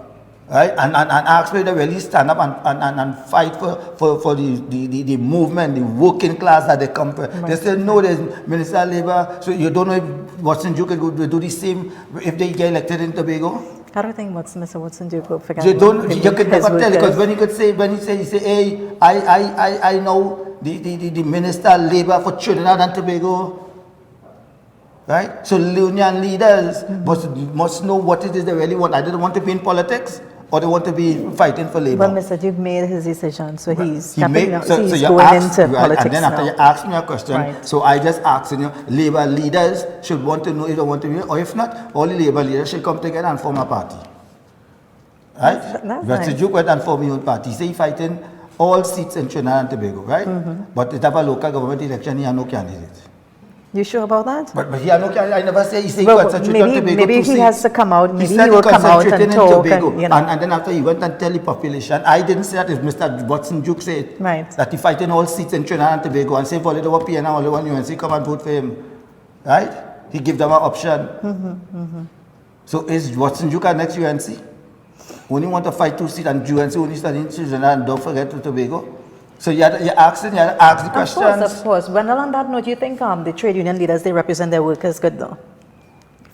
Right? And ask me to really stand up and fight for the movement, the working class that they come from. Right. They say, no, there's Minister of Labor, so you don't know if Watson Duke could do the same if they get elected in Tobago? I don't think Mr. Watson Duke will forget. You could never tell, because when he say, hey, I know the Minister of Labor for Trinidad and Tobago. Right? So union leaders must know what it is they really want. I don't want to be in politics, or they want to be fighting for labor. Well, Mr. Duke made his decision, so he's going into politics and then after now. you ask me a question, right. So I just asking you, labor leaders should want to know if they want to be, or if not, all the labor leaders should come together and form a party. Right? That's Mr. nice. Duke went and formed his own party. He say he fighting all seats in Trinidad and Tobago, right? But it have a local government election, he have no candidate. You sure about that? But he, I never say he said Well, he concentrated on Tobago. maybe he has to come out. Maybe he said will come out concentrated and in talk. Tobago. And, you know. And then after he went and tell the population, I didn't say that, if Mr. Watson Duke said Right. that he fighting all seats in Trinidad and Tobago and say, if all the PN and all the one UNC come and vote for him. Right? He give them an option. So is Watson Duke our next UNC? Only want to fight 2 seats and UNC only studying in Trinidad and don't forget to Tobago? So you had to ask the questions. Of course. Well, on that note, you think the trade union leaders, they represent their workers good though?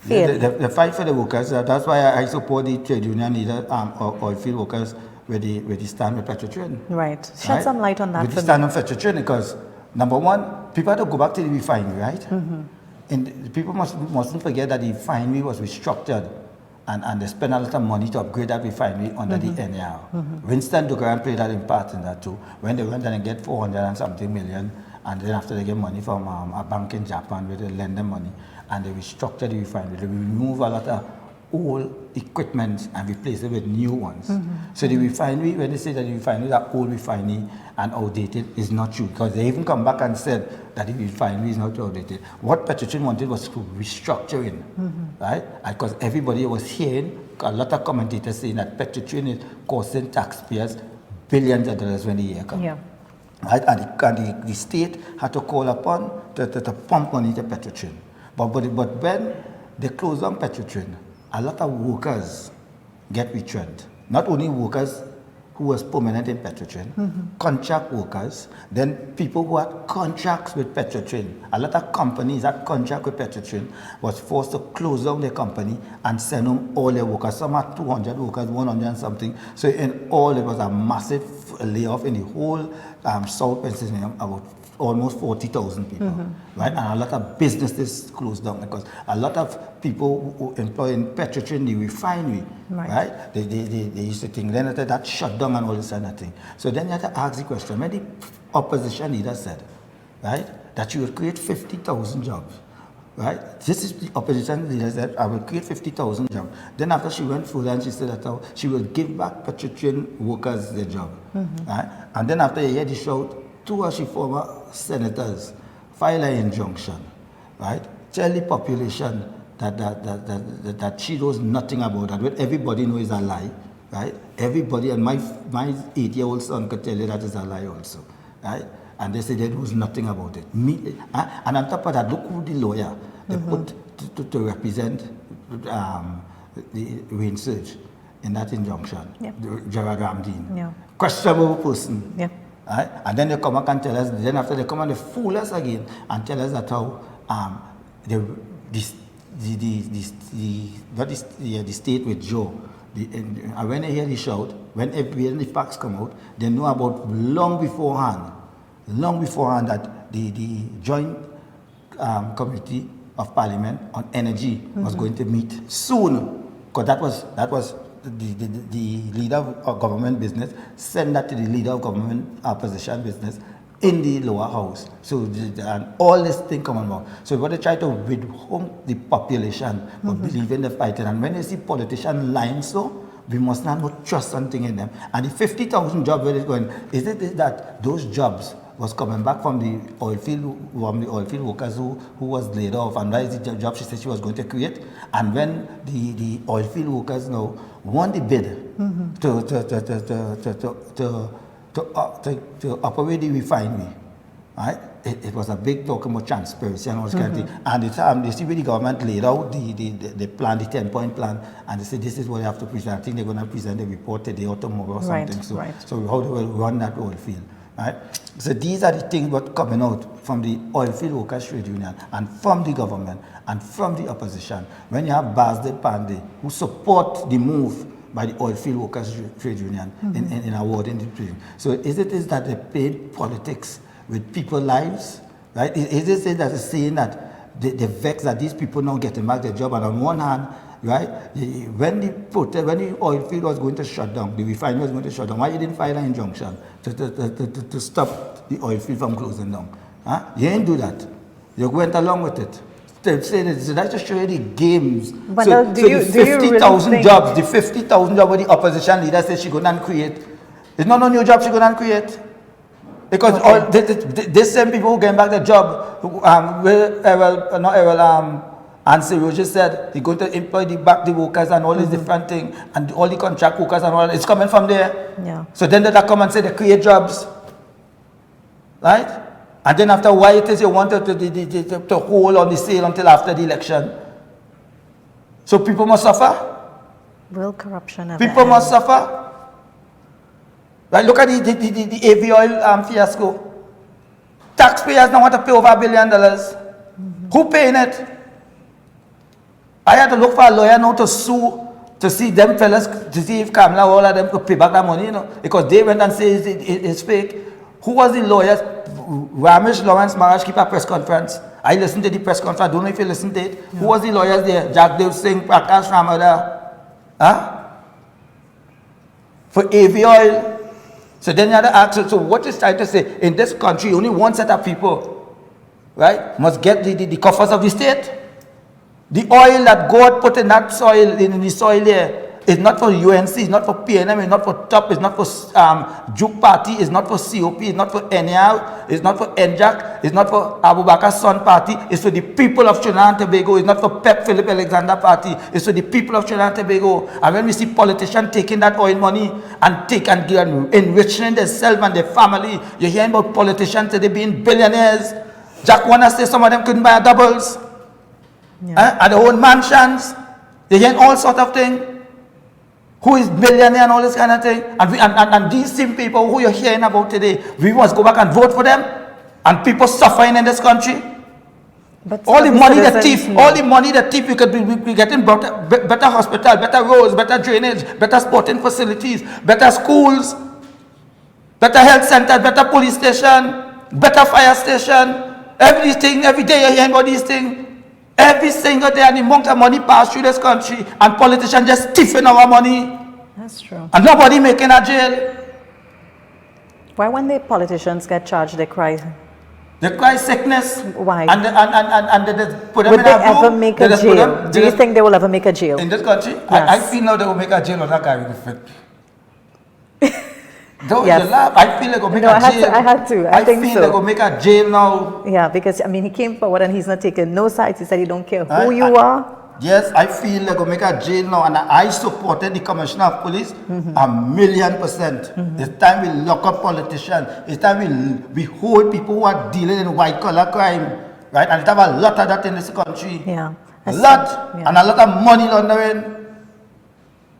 They fight for the workers. That's why I support the trade union leaders, oil field workers, where they stand with Petrotrin. Right. Shed some light on that With for the me. stand on Petrotrin because, number one, people have to go back to the refinery, right? And people mustn't forget that the refinery was restructured and they spent a lot of money to upgrade that refinery under the NAR. Winston Dugaran played that part in that too. When they went and get 400 and something million, and then after they get money from a bank in Japan where they lend them money, and they restructured the refinery. They remove a lot of old equipment and replace it with new ones. So the refinery, when they say that the refinery is an old refinery and outdated, is not true, because they even come back and said that the refinery is not outdated. What Petrotrin wanted was to restructure it, right? Because everybody was hearing a lot of commentators saying that Petrotrin is costing taxpayers billions of dollars when the year comes. Yeah. Right? And the state had to call upon to pump money to Petrotrin. But when they close down Petrotrin, a lot of workers get retrained. Not only workers who was permanent in Petrotrin, contract workers, then people who had contracts with Petrotrin. A lot of companies that contract with Petrotrin was forced to close down their company and send home all their workers. Some had 200 workers, 100 and something. So in all, it was a massive layoff in the whole South Pennsylvania, about almost 40,000 people, right? And a lot of businesses closed down because a lot of people who employ in Petrotrin, the refinery, right? They used to think then that shut down and all this kind of thing. So then you have to ask the question, when the opposition leader said, right, that you would create 50,000 jobs, right? This is the opposition leader said, I will create 50,000 jobs. Then after she went further and she said that she will give back Petrotrin workers their job, right? And then after a year, they showed 2 of the former senators file an injunction, right? Tell the population that she knows nothing about that. What everybody knows is a lie, right? Everybody, and my 8-year-old son could tell you that is a lie also, right? And they say they knows nothing about it. And on top of that, look who the lawyer they put to represent the Wayne Surge in that injunction, Gerard Ramdeen. Questionable person. Right? And then they come back and tell us, then after they come and they fool us again and tell us that how the state with Joe, and when they hear the shout, when the facts come out, they know about long beforehand that the joint committee of parliament on energy was going to meet soon, because that was the leader of government business send that to the leader of government opposition business in the lower house. So and all this thing come about. So what they try to withhold the population but believe in the fighting. And when you see politicians lying so, we must not trust something in them. And the 50,000 jobs where it's going, is it that those jobs was coming back from the oil field workers who was laid off, and that is the job she said she was going to create. And when the oil field workers now won the bid to operate the refinery, right? It was a big talk about transparency and all this kind of thing. And the time they see where the government laid out the plan, the 10-point plan, and they said this is what they have to present. I think they're going to present the report today or tomorrow or something. So how they will run that oil field. Right? So these are the things that coming out from the oil field workers trade union and from the government and from the opposition. When you have Basde Pandey who support the move by the oil field workers trade union in awarding the trade. So is that they paid politics with people's lives? Right? Is it that it's saying that they vex that these people not getting back their job, and on one hand, right? When the oil field was going to shut down, the refinery was going to shut down, why you didn't file an injunction to stop the oil field from closing down? Huh? You didn't do that. You went along with it. So that just show you the games. But so the 50,000 really jobs, the 50,000 jobs where the opposition leader says she going to create, it's not no new job she going to create. Because Okay. all this same people who getting back the job, and Siroj just said he's going to employ the workers and all these different things and all the contract workers and all that. It's coming from there. Yeah. So then they come and say they create jobs, right? And then after why it is you want to hold on the sale until after the election. So people must suffer. Will corruption ever People end? must suffer. Right? Look at the AV oil fiasco. Taxpayers don't want to pay over $1 billion. Who paying it? I had to look for a lawyer now to sue to see them fellas, to see if Kamala, all of them could pay back that money, because they went and said it's fake. Who was the lawyers? Ramesh Lawrence Maharaj keep a press conference. I listened to the press conference. I don't know if you listened to it. Yeah. Who was the lawyers there? Jagdev Singh, Prakash Ramada. Huh? For AV oil. So then you have to ask, so what is trying to say? In this country, only one set of people, right, must get the coffers of the state. The oil that God put in that soil, in the soil there, is not for UNC, it's not for PNM, it's not for TOP, it's not for Juke Party, it's not for COP, it's not for NL, it's not for NJAC, it's not for Abu Bakar's Son Party, it's for the people of Trinidad and Tobago, it's not for Pep Philip Alexander Party, it's for the people of Trinidad and Tobago. And when we see politicians taking that oil money and enriching themselves and their family, you're hearing about politicians today being billionaires. Jack Warner says some of them couldn't buy doubles. Yeah. And their own mansions. You're hearing all sorts of things. Who is billionaire and all this kind of thing. And these same people who you're hearing about today, we must go back and vote for them. And people suffering in this country. But all the money the thief, we could be getting better hospital, better roads, better drainage, better sporting facilities, better schools, better health centers, better police station, better fire station. Everything, every day you're hearing about these things. Every single day, and the amount of money pass through this country, and politicians just thieving our money. That's true. And nobody making a jail. Why, when the politicians get charged, they cry? They cry sickness. Why? And they put them Would in they a room. ever make a jail? Do you think they will ever make a jail? In this country? Yes. I feel now they will make a jail on that guy with the fit. Don't yes. you laugh? I feel like we'll make no, a jail. I had to. I think feel so. like we'll make a jail now. Yeah, because I mean, he came forward and he's not taking no sides. He said he don't care who you are. Yes, I feel like we'll make a jail now, and I supported the Commissioner of Police 1,000,000%. It's time we lock up politicians. It's time we hold people who are dealing in white collar crime, right? And we have a lot of that in this country. Yeah, a lot, and a lot of money laundering.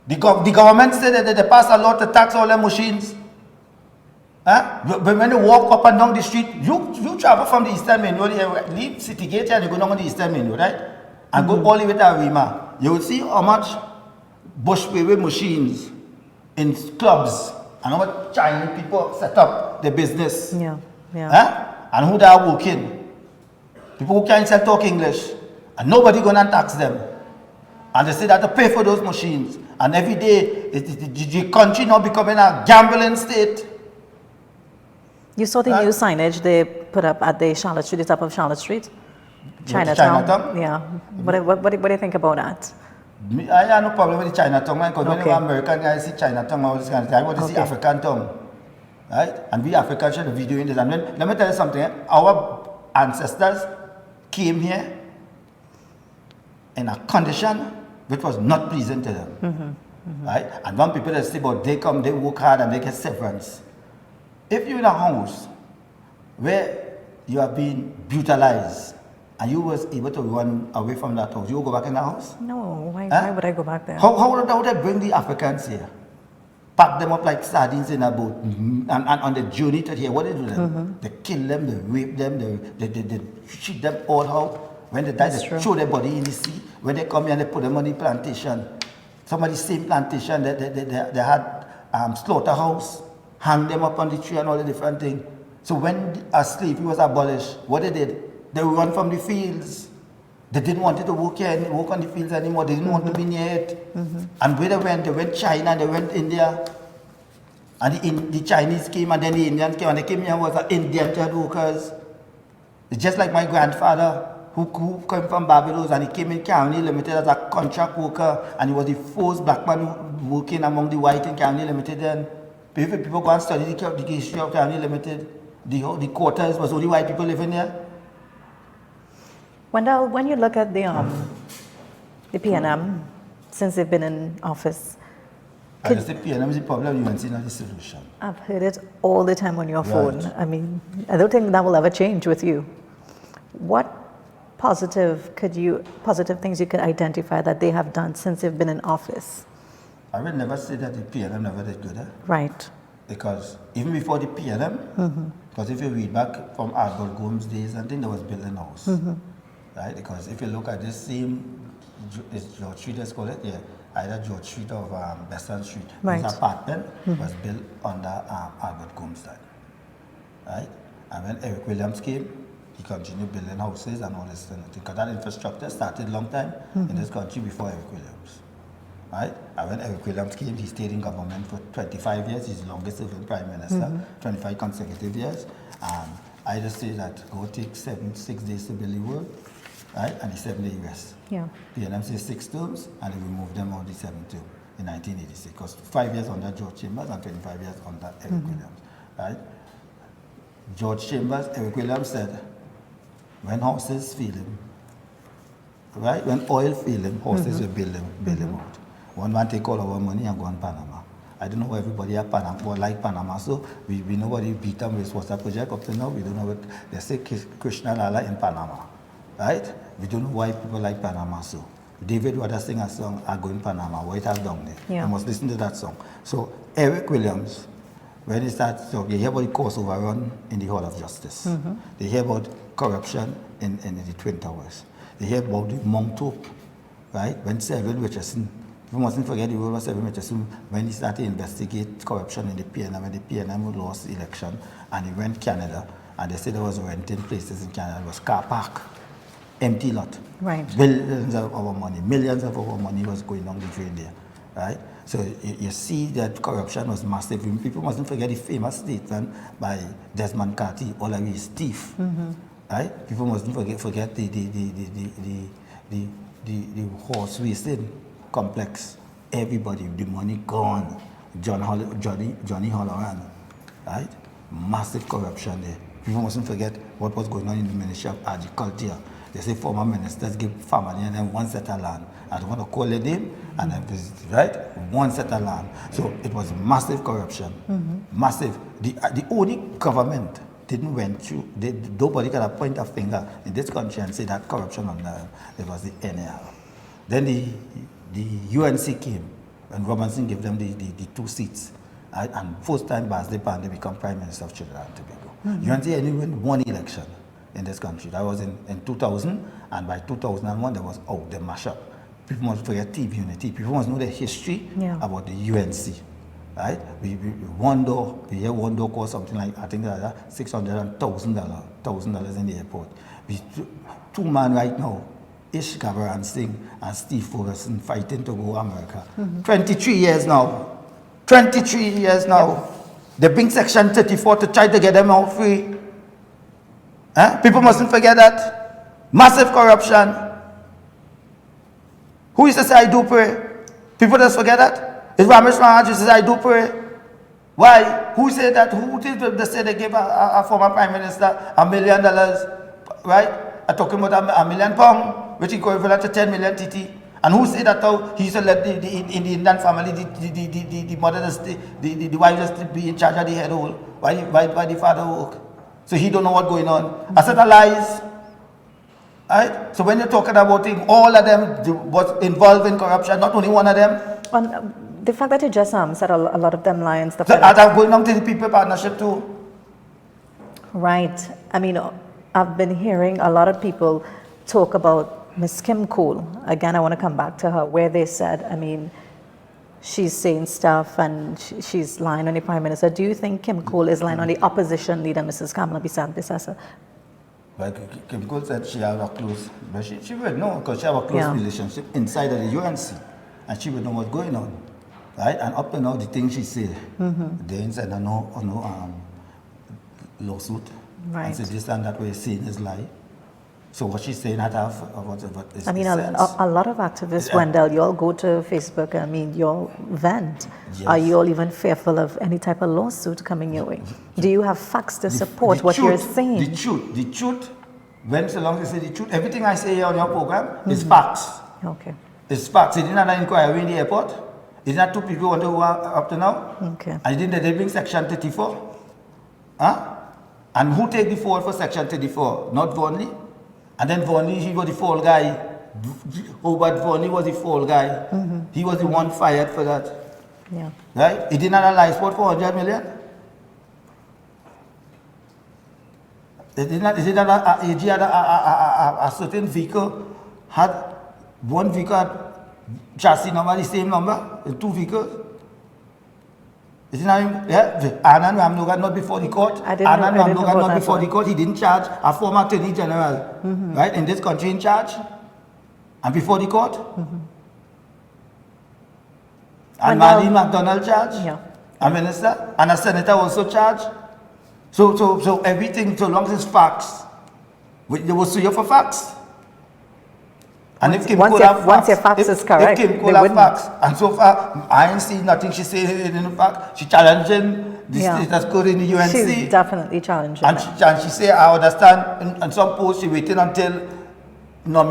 The government said that they pass a law to tax all their machines. But when you walk up and down the street, you travel from the Eastern Main Road, you leave City Gate and you go down on the Eastern Main Road, right? And go all the way to Arima. You will see how much bushway machines in clubs and how much Chinese people set up their business. Yeah. And who they are working. People who can't talk English. And nobody gonna tax them. And they say that to pay for those machines. And every day, the country now becoming a gambling state. You saw the new signage they put up at the Charlotte Street, the top of Charlotte Street? Chinatown? Yeah. What do you think about that? I have no problem with the Chinatown, because when American guys see Chinatown, all this kind of thing, I want to see African town. Right? And we Africans should be doing this. And then, let me tell you something. Our ancestors came here in a condition which was not pleasing to them. Right? And when people that say, but they come, they work hard and they get severance. If you're in a house where you have been brutalized and you was able to run away from that house, you will go back in the house? No, why would I go back there? How would they bring the Africans here? Pack them up like sardines in a boat, and on the journey to here, what do they do them? They kill them, they rape them, they shoot them all out. When they die, they throw their body in the sea. When they come here, they put them on the plantation. Some of the same plantation, they had slaughterhouse. Hang them up on the tree and all the different things. So when a slavery was abolished, what they did? They run from the fields. They didn't want it to work on the fields anymore. They didn't want to be near it. And where they went China, they went India. And the Chinese came and then the Indians came. And they came here was indentured workers. It's just like my grandfather who came from Barbados and he came in County Limited as a contract worker. And he was the first black man working among the white in County Limited then. People go and study the history of County Limited. the quarters was only white people living there. Wendell, when you look at the PNM, since they've been in office, I just say PNM is the problem, UNC is not the solution. I've heard it all the time on your phone. Right. I mean, I don't think that will ever change with you. What positive things you could identify that they have done since they've been in office? I will never say that the PNM never did good. Right. Because even before the PNM, because if you read back from Albert Gomes' days, I think there was building house. Right? Because if you look at this same, is George Street, let's call it, yeah, either George Street or Western Street. Right. This apartment was built under Albert Gomes' time. Right? And when Eric Williams came, he continued building houses and all this thing. Because that infrastructure started a long time in this country before Eric Williams. Right? And when Eric Williams came, he stayed in government for 25 years. He's the longest serving prime minister, 25 consecutive years. I just say that go take 6 days to build the world, right? And the 7-day rest. Yeah. PNM says 6 terms, and they removed them on the 7th term in 1986. Because 5 years under George Chambers and 25 years under Eric Williams, right? George Chambers, Eric Williams said, when horses feel him, right? When oil feel him, horses will build him out. One man take all our money and go on Panama. I don't know why everybody at Panama or like Panama, so we nobody beat them with wastewater project up to now. We don't know what they say Krishna Lala in Panama, right? We don't know why people like Panama so. David Wada sing a song, I go in Panama, White House down there. Yeah. You must listen to that song. So Eric Williams, when he starts talking, they hear about the course overrun in the Hall of Justice. They hear about corruption in the Twin Towers. They hear about the Montauk, right? When Selvin Richardson, we mustn't forget the role of Selvin Richardson when he started to investigate corruption in the PNM, when the PNM lost the election, and he went to Canada, and they said there was renting places in Canada. It was car park, empty lot. Right. Billions of our money, millions of our money was going down the drain there, right? So you see that corruption was massive. People mustn't forget the famous statement by Desmond Carty, all of his thief, right? People mustn't forget the horse racing complex. Everybody, the money gone. Johnny Holloran, right? Massive corruption there. People mustn't forget what was going on in the Ministry of Agriculture. They say former ministers give family and then one set of land. I don't want to call it name, and then right, one set of land. So it was massive corruption, massive. The only government didn't went through. Nobody can point a finger in this country and say that corruption on them. It was the NL. Then the UNC came, and Robinson gave them the 2 seats. And first time Basley Pandey become Prime Minister of Trinidad and Tobago. UNC only won 1 election in this country. That was in 2000, and by 2001 there was the mashup. People must forget TV unity. People must know the history about the UNC, right? We hear one door cost something like, I think $600 and $1,000 in the airport. We 2 men right now, Ish Gabaran Singh and Steve Ferguson fighting to go to America. 23 years now. 23 years now. They bring Section 34 to try to get them out free. People mustn't forget that. Massive corruption. Who is to say I do pray? People just forget that. It's Ramesh Maharaj who says I do pray. Why? Who said that? Who did they say they gave a former Prime Minister $1 million, right? I'm talking about £1 million, which is equivalent to 10 million TT. And who said that he used to let in the Indian family, the mother, the wife just be in charge of the head hole? Why the father work? So he don't know what's going on. I said the lies. Right? So when you're talking about it, all of them was involved in corruption, not only one of them. The fact that you just said a lot of them lie and stuff So like that. I'm going on to the people partnership too. Right. I mean, I've been hearing a lot of people talk about Miss Kim Cole. Again, I want to come back to her, where they said, I mean, she's saying stuff and she's lying on the Prime Minister. Do you think Kim Cole is lying on the opposition leader, Mrs. Kamala Bisasa? Like Kim Cole said, she had a close, but she would know, because she had a close relationship inside of the UNC, and she would know what's going on, right? And up to now, the things she said, they ain't said no lawsuit, right? And so this and that way saying is lie, So what she's saying, I mean, a lot of activists, Yeah. Wendell, you all go to Facebook, I mean, you all vent. Yes. Are you all even fearful of any type of lawsuit coming your way? Do you have facts to support The what you're truth, saying? The truth, when so long as you say the truth, everything I say here on your program is facts. Okay, It's facts. It didn't have an inquiry in the airport. It's not two people want to go up to now. okay. And didn't they bring Section 34? Huh? And who take the fall for Section 34? Not Vonley. And then Vonley, he was the fall guy. Hobart Vonley was the fall guy. He was the one fired for that. Yeah. Right? He didn't have a life support for 100 million. It did not AG had a certain vehicle, had one vehicle had chassis number, the same number, two vehicles. Is it not, yeah? Anand Ramnogan not before the court. I didn't know Anand about Ramnogan not that before one. the court. He didn't charge a former attorney general, right, in this country in charge. And before the court. And Marlene McDonald charged. Yeah. A minister. And a senator also charged. So everything, so long as it's facts, they will sue you for facts. And if Kim Once Cole your- have once your facts, facts is correct, if Kim they Cole have wouldn't. facts, and so far I ain't seen nothing she say in the fact. She challenging the Yeah. status quo in the UNC. She's definitely challenging And that. she say, I understand, in some posts she waiting until not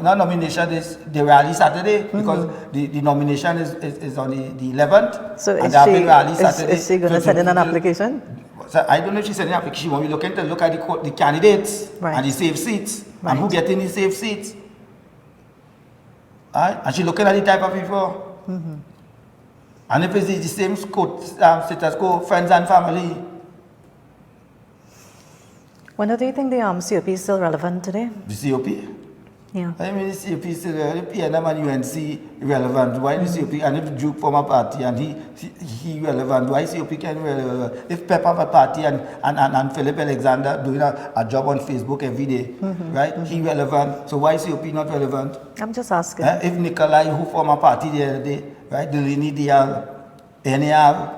nomination is the rally Saturday, because the nomination is on the 11th. So and is there have been rally Saturday. she going to send in an application? So I don't know if she's sending an application. She want me looking to look at the candidates Right. and the safe seats, Right. and who get in the safe seats. Right? And she looking at the type of people. And if it's the same status quo, friends and family. When do you think the COP is still relevant today? The COP? Yeah. I mean, the COP is still the PNM and UNC relevant. Why the COP? And if the Duke form a party and he relevant, why COP can be relevant? If Pep have a party and Philip Alexander doing a job on Facebook every day, right? He relevant. So why COP not relevant? I'm just asking. If Nikolai, who form a party the other day, right? Delaney, DL, NAR,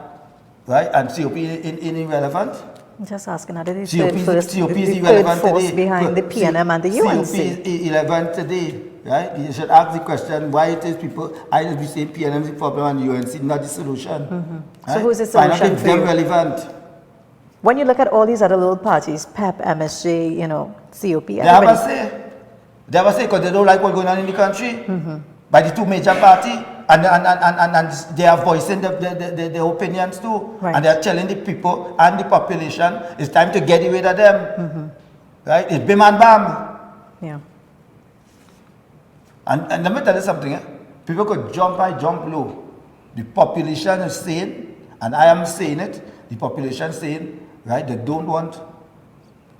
right? And COP in irrelevant? I'm just asking. Are they the COP third is third irrelevant force today. behind the PNM and the COP UNC? is irrelevant today, right? You should ask the question why it is people either be saying PNM is the problem and UNC not the solution. So who's the Find out solution if for them you? relevant. When you look at all these other little parties, PEP, MSJ, COP, They have a everybody. say. They have a say because they don't like what's going on in the country. By the two major parties, and they are voicing their opinions too. Right. And they are telling the people and the population it's time to get rid of them. Right? It's bim and bam. Yeah. And let me tell you something. People could jump high, jump low. The population is saying, and I am saying it, the population saying, right, they don't want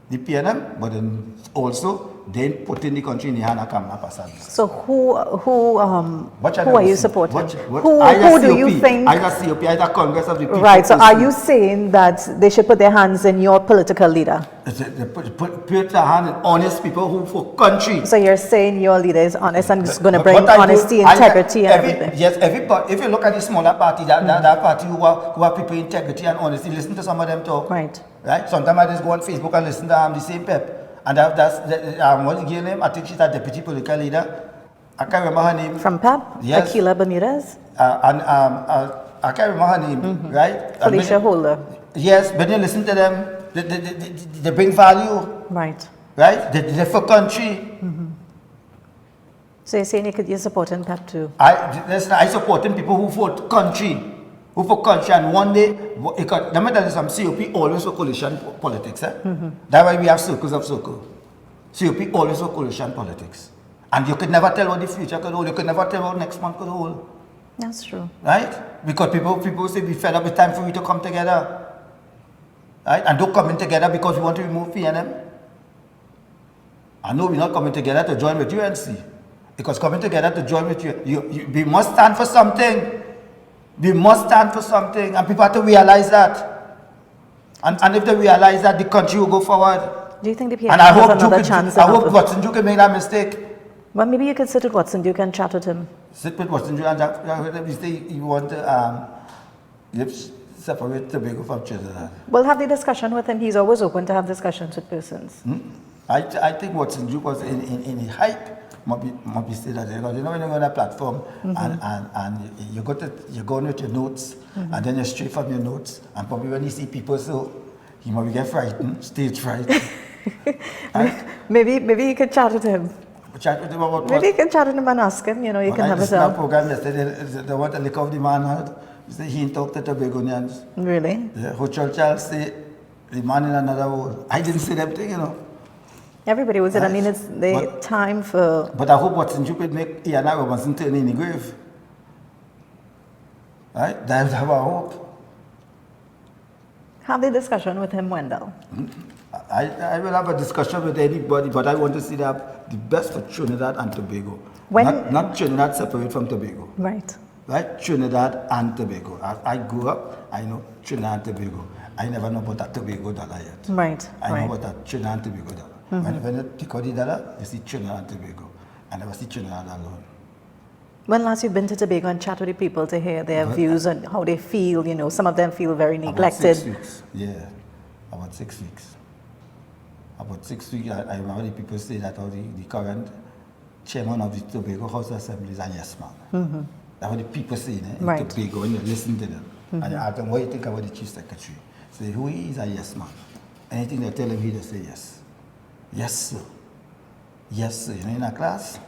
the PNM, but then also they putting the country in the hand of Kamala Persad. So who are you listen. supporting? Who Who do you think? Either COP, either Congress of the People. Right. So are you saying that they should put their hands in your political leader? They put their hand in honest people who for country. So you're saying your leader is honest and is going to But bring what I do- honesty, integrity, and everything. Yes, everybody. If you look at the smaller party, that party who are people integrity and honesty, listen to some of them talk. Right. Right. Sometimes I just go on Facebook and listen to the same Pep, and that's what's her name? I think she's a deputy political leader. I can't remember her name. From PEP? Yes. Aquila Bermudez? I can't remember her name. Right. Felicia Holder? Yes, but you listen to them. They bring value. Right. Right. They're for country. So you're saying you're supporting PEP too? I supporting people who vote country, and one day, let me tell you something, COP always for coalition politics. That's why we have circles of circle. COP always for coalition politics. And you could never tell what the future could hold, you could never tell what next month could hold. That's true. Right? Because people say we fed up, it's time for we to come together. Right? And don't come in together because we want to remove PNM. I know we're not coming together to join with UNC. Because coming together to join with you, we must stand for something. We must stand for something, and people have to realize that. And if they realize that, the country will go forward. Do you think the PNM And I has hope another chance? I hope Watson Duke can make that mistake. Well, maybe you could sit with Watson Duke and chat with him. Sit with Watson Duke and we say you want to separate Tobago from Trinidad. We'll have the discussion with him. He's always open to have discussions with persons. I think what's in Duke was in the hype. Might be still that because you know when you go on a platform and you go on with your notes and then you stray from your notes and probably when you see people so you might get frightened, stage fright. Maybe you could chat with him. Chat with him about Maybe you can chat with him and ask him, you know, you can have a talk. Program yesterday, they want to lick off the man out. He said he talked to Tobagonians. Really? The hotel child say the man in another world. I didn't see them thing, you know. Everybody was it. I mean, it's the time for... But I hope what's in Jupiter make Ian Robinson turn in the grave. Right? That's our hope. Have the discussion with him, Wendell. I will have a discussion with anybody, but I want to see the best for Trinidad and Tobago. Not Trinidad separate from Tobago. Right. Right? Trinidad and Tobago. I grew up, I know Trinidad and Tobago. I never know about that Tobago dollar yet. Right. I know about that Trinidad and Tobago dollar. When you pick out the dollar, you see Trinidad and Tobago. I never see Trinidad alone. When last you've been to Tobago and chat with the people to hear their views on how they feel, you know, some of them feel very neglected. About 6 weeks, yeah. About 6 weeks. About 6 weeks, I remember the people say that the current chairman of the Tobago House Assembly is a yes man. That's what the people say in Tobago when you listen to them. And you ask them, what do you think about the chief secretary? Say, who he is a yes man. Anything they tell him, he just say yes. Yes, sir. Yes, sir. You know, in a class?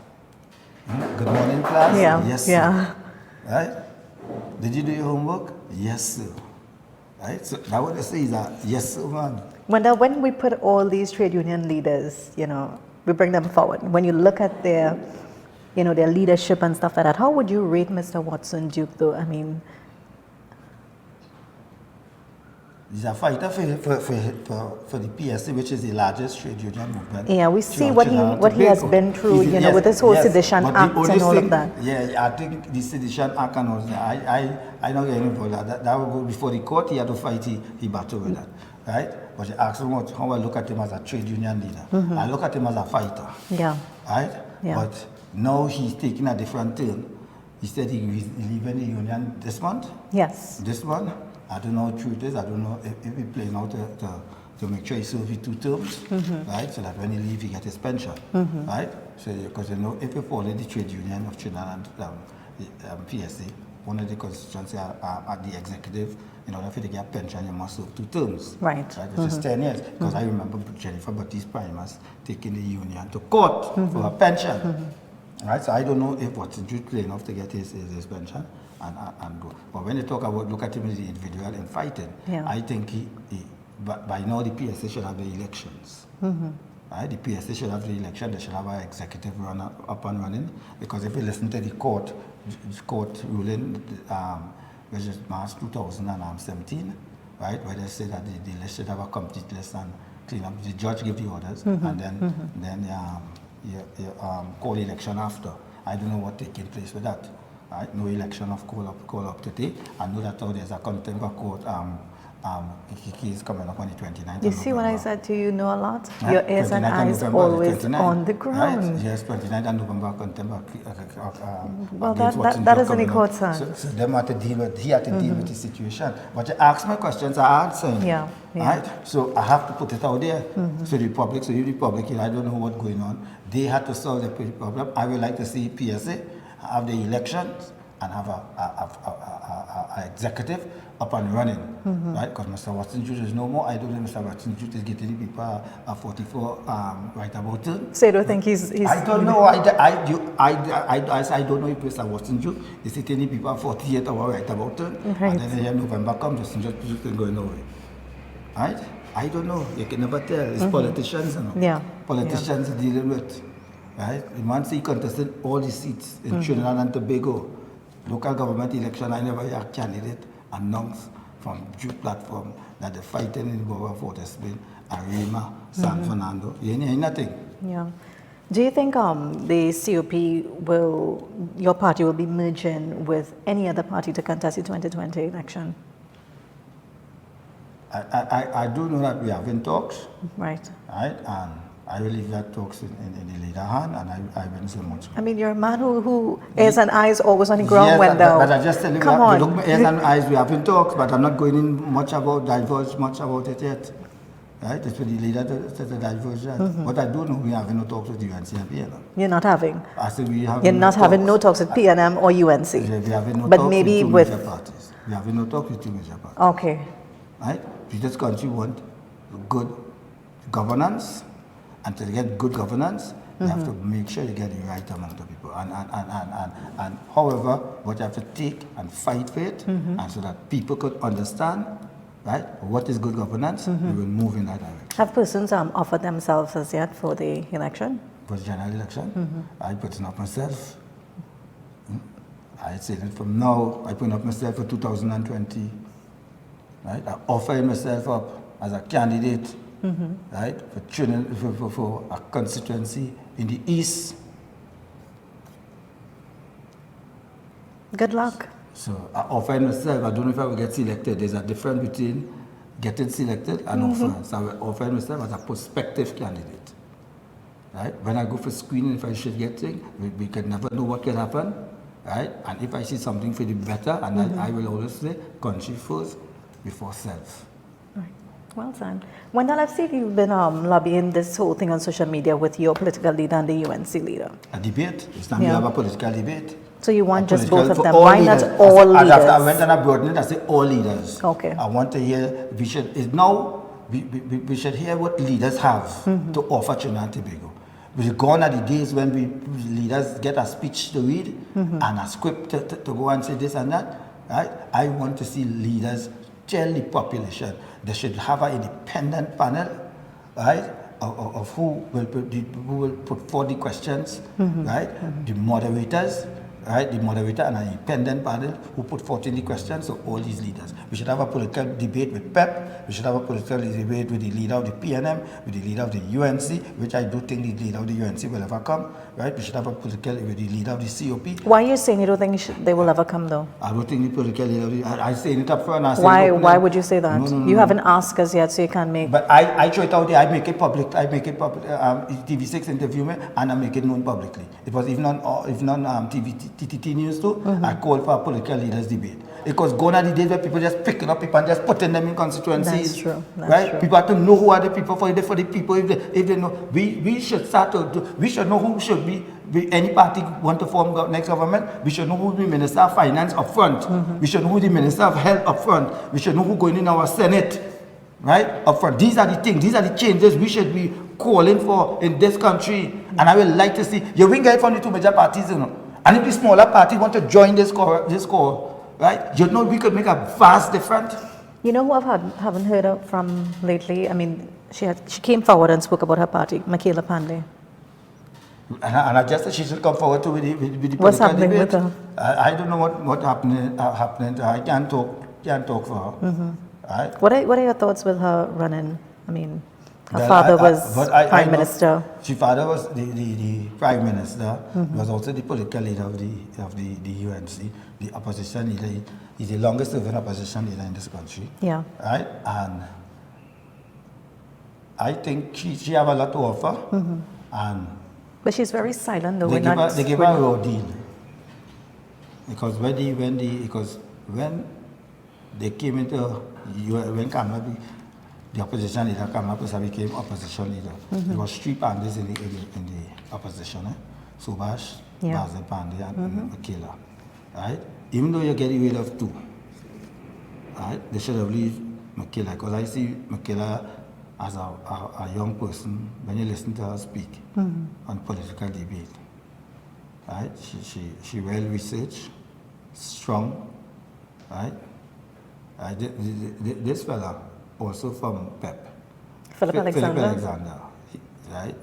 Good morning, class? Yeah. Yes, sir. Yeah. Right? Did you do your homework? Yes, sir. Right? So now what they say is a yes, sir, man. Wendell, when we put all these trade union leaders, you know, we bring them forward. When you look at their, you know, their leadership and stuff like that, how would you rate Mr. Watson Duke, though? I mean, he's a fighter for the PSC, which is the largest trade union movement. Yeah, we see what he has been through, you know, with this whole Sedition Act and all of that. Yeah, I think the Sedition Act and all that, I don't get involved with that. That would go before the court, he had to fight, he battled with that, right? But you ask him how I look at him as a trade union leader. I look at him as a fighter, right? Yeah. But now he's taking a different turn. He said he's leaving the union this month. Yes. This month. I don't know what truth is. I don't know if he's playing out to make sure he serves his 2 terms, right? So that when he leaves, he gets his pension, right? So because you know, if you follow the trade union of Trinidad and PSA, one of the constituencies are the executive. In order for you to get a pension, you must serve 2 terms, right? Which is 10 years. Because I remember Jennifer Baptiste Primus taking the union to court for a pension, right? So I don't know if what's playing enough to get his pension. And go. But when you look at him as the individual in fighting, I think by now the PSA should have the elections. Right? The PSA should have the election, they should have an executive run up and running. Because if you listen to the court ruling, which is March 2017, right, where they say that the list should have a complete list and clean up. The judge give the orders, and then you call election after. I don't know what taking place with that. Right? No election of call up today. I know that there's a contempt of court case coming up on the 29th. You see what I said to you, know a lot? Your ears and eyes always on the ground. Right? Yes, 29th of November contempt well, that is any court, sir. So they had to deal with, he had to deal with the situation. But you ask my questions, I answer. Yeah. Right? So I have to put it out there. So the public, I don't know what's going on. They had to solve the problem. I would like to see PSA have the elections and have a executive up and running, right? Because Mr. Watson Jute is no more. I don't know Mr. Watson Jute is getting the people at 44 right about it. So you don't think he's I don't know. I don't know if Mr. Watson Jute is getting the people at 48 or right about it. And then in November comes, just going away. Right? I don't know. You can never tell. It's politicians, you know. Yeah. Politicians dealing with. Right? The man say he contested all the seats in Trinidad and Tobago. Local government election, I never hear a candidate announce from Duke platform that they're fighting in the borough of Fort Spain, Arima, San Fernando. You ain't nothing. Yeah. Do you think the COP your party will be merging with any other party to contest the 2020 election? I do know that we are in talks. Right. Right? And I will leave that talks in the leader hand, and I wouldn't say much. I mean, you're a man who ears and eyes always on the ground, Wendell. But I just tell you, come on. Look, ears and eyes, we have been talks, but I'm not going in divulge much about it yet. Right? It's for the leader to diverge that. But I don't know we having no talks with the UNC and PNM. You're not having? I said we having You're no not having no talks. talks with PNM or UNC? Yeah, we having no but talks maybe with two with major parties. We having no talks with two major parties. Okay. Right? This country want good governance, and to get good governance, you have to make sure you get the right amount of people. And however, what you have to take and fight for it, and so that people could understand, right, what is good governance, we will move in that direction. Have persons offered themselves as yet for the election? For the general election, I put up myself. I said it from now, I put up myself for 2020. Right? I offered myself up as a candidate, right, for a constituency in the East. Good luck. So I offered myself, I don't know if I will get selected. There's a difference between getting selected and offering. So I offered myself as a prospective candidate. Right? When I go for screening, if I should get things, we can never know what can happen. Right? And if I see something for the better, and I will always say, country first before self. Right. Well done. Wendell, I've seen you've been lobbying this whole thing on social media with your political leader and the UNC leader. A debate. It's time we have a political debate. So you want just both of them? All Why leaders. not all leaders? After I went and I brought it, I said all leaders. Okay. I want to hear, we should hear what leaders have to offer Trinidad and Tobago. We're gone are the days when leaders get a speech to read and a script to go and say this and that. Right? I want to see leaders tell the population they should have an independent panel, right, of who will put forward the questions, right, the moderators, right, the moderator and an independent panel who put forth in the questions, so all these leaders. We should have a political debate with PEP, we should have a political debate with the leader of the PNM, with the leader of the UNC, which I do think the leader of the UNC will ever come, right? We should have a political with the leader of the COP. Why are you saying you don't think they will ever come though? I don't think the political leader, I'm saying it up front. Why would you say that? No, you haven't asked us yet, so you can't make... But I throw it out there, I make it public, TV6 interview me, and I make it known publicly. It was even on TTT News too. I called for a political leaders debate. Because gone are the days where people just picking up people and just putting them in constituencies. That's true. That's right? true. People have to know who are the people for the people. If they know, we should start to do, we should know who should be any party want to form next government. We should know who the Minister of Finance up front. We should know who the Minister of Health up front. We should know who going in our Senate, right, up front. These are the things. These are the changes we should be calling for in this country. And I would like to see you won't get from the two major parties, you know. And if the smaller party want to join this call, right? You know we could make a vast difference. You know who I haven't heard of from lately? I mean, she came forward and spoke about her party, Michaela Pandey. And I just said she should come forward with the What's political happening debate. with her? I don't know what happening. I can't talk for her. Right? What are your thoughts with her running? I mean, her Well, father was Prime know Minister. Her father was the Prime Minister. He was also the political leader of the UNC, the opposition leader. He's the longest serving opposition leader in this country. Yeah. Right? And I think she have a lot to offer. But she's very silent though. They give her a raw deal. Because when they came into when Kamala, the opposition leader, Kamala became opposition leader. There was three pandas in the opposition. Subhash, Basil Pandey, and Michaela. Right? Even though you get rid of two, right? They should have leave Michaela, because I see Michaela as a young person when you listen to her speak on political debate. Right? She well researched, strong, right? This fella also from PEP. Philip Alexander. Right?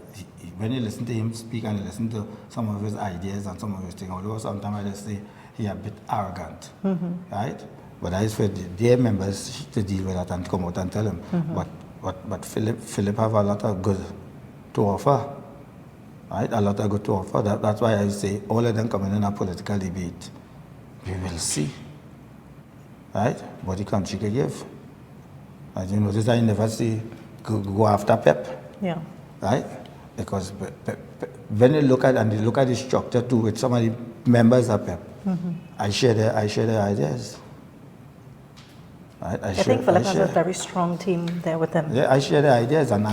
When you listen to him speak and you listen to some of his ideas and some of his things, although sometimes I just say he a bit arrogant, right? But I expect their members to deal with that and come out and tell him. But Philip have a lot of good to offer, right? A lot of good to offer. That's why I say all of them coming in a political debate. We will see, right? What the country can give. As you notice, I never say go after PEP. Yeah. Right? Because when you look at the structure too, with some of the members of PEP, I share their ideas. I think Philip has a very strong team there with him. Yeah, I share the ideas, and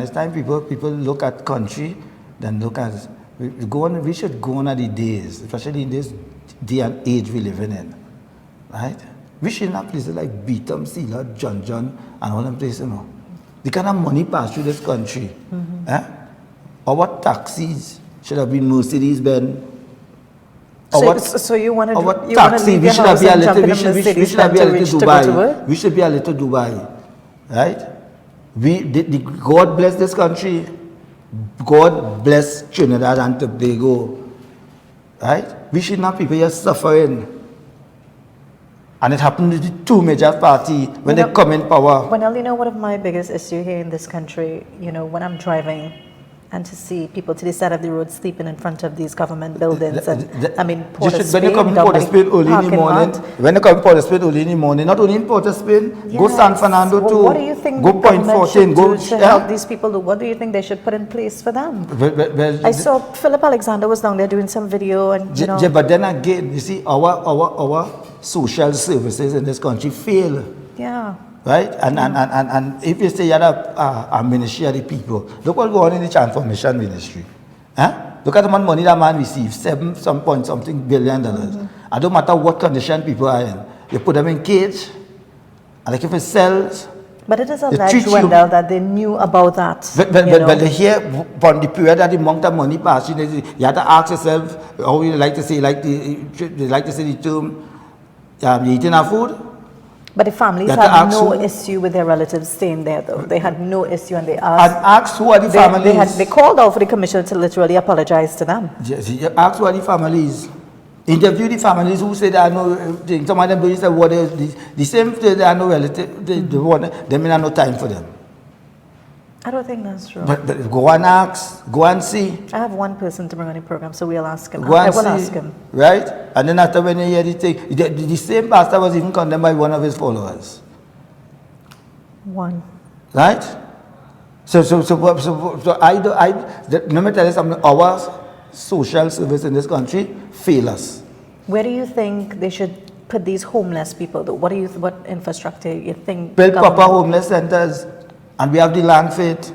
it's time people look at country, then look at we should go on at the days, especially in this day and age we living in, right? We should have places like Beetham, Sealer, John, and all them places, you know. The kind of money pass through this country. Our taxis should have been Mercedes-Benz. So you want to taxi, we should have been a little Dubai. We should be a little Dubai, right? God bless this country. God bless Trinidad and Tobago, right? We should not people here suffering. And it happened to the two major parties when they come in power. Wendell, you know, one of my biggest issues here in this country, you know, when I'm driving and to see people to the side of the road sleeping in front of these government buildings. Port of Spain, when you come in Port of Spain early in the morning, not only in Port of Spain, yes. Go San Fernando too. What do you think go Point 14, go to help these people do? What do you think they should put in place for them? I saw Philip Alexander was down there doing some video, and you know. Yeah, but then again, you see, our social services in this country fail. Yeah. Right? And if you say you're a ministry of the people, look what goes on in the transformation ministry. Look at the amount of money that man receives, something billion. I don't matter what condition people are in. You put them in cage, and like if it sells. But it is alleged, Wendell, that they knew about that. But they hear from the period that the amount of money passed, you have to ask yourself, how you like to say, the term, you eating our food? But the families had no issue with their relatives staying there, though. They had no issue, and they asked who are the families. They called out for the commissioner to literally apologize to them. Yes, you asked who are the families. Interview the families who say they are no. Some of them believe that what the same they are no relative. They may have no time for them. I don't think that's true. But go and ask, go and see. I have one person to bring on the program, so we'll ask him. I will ask him. Right? And then after when you hear the thing, the same pastor was even condemned by one of his followers. One. Right? So let me tell you something. Our social service in this country fail us. Where do you think they should put these homeless people, though? What infrastructure you think? Build proper homeless centers. And we have the land for it.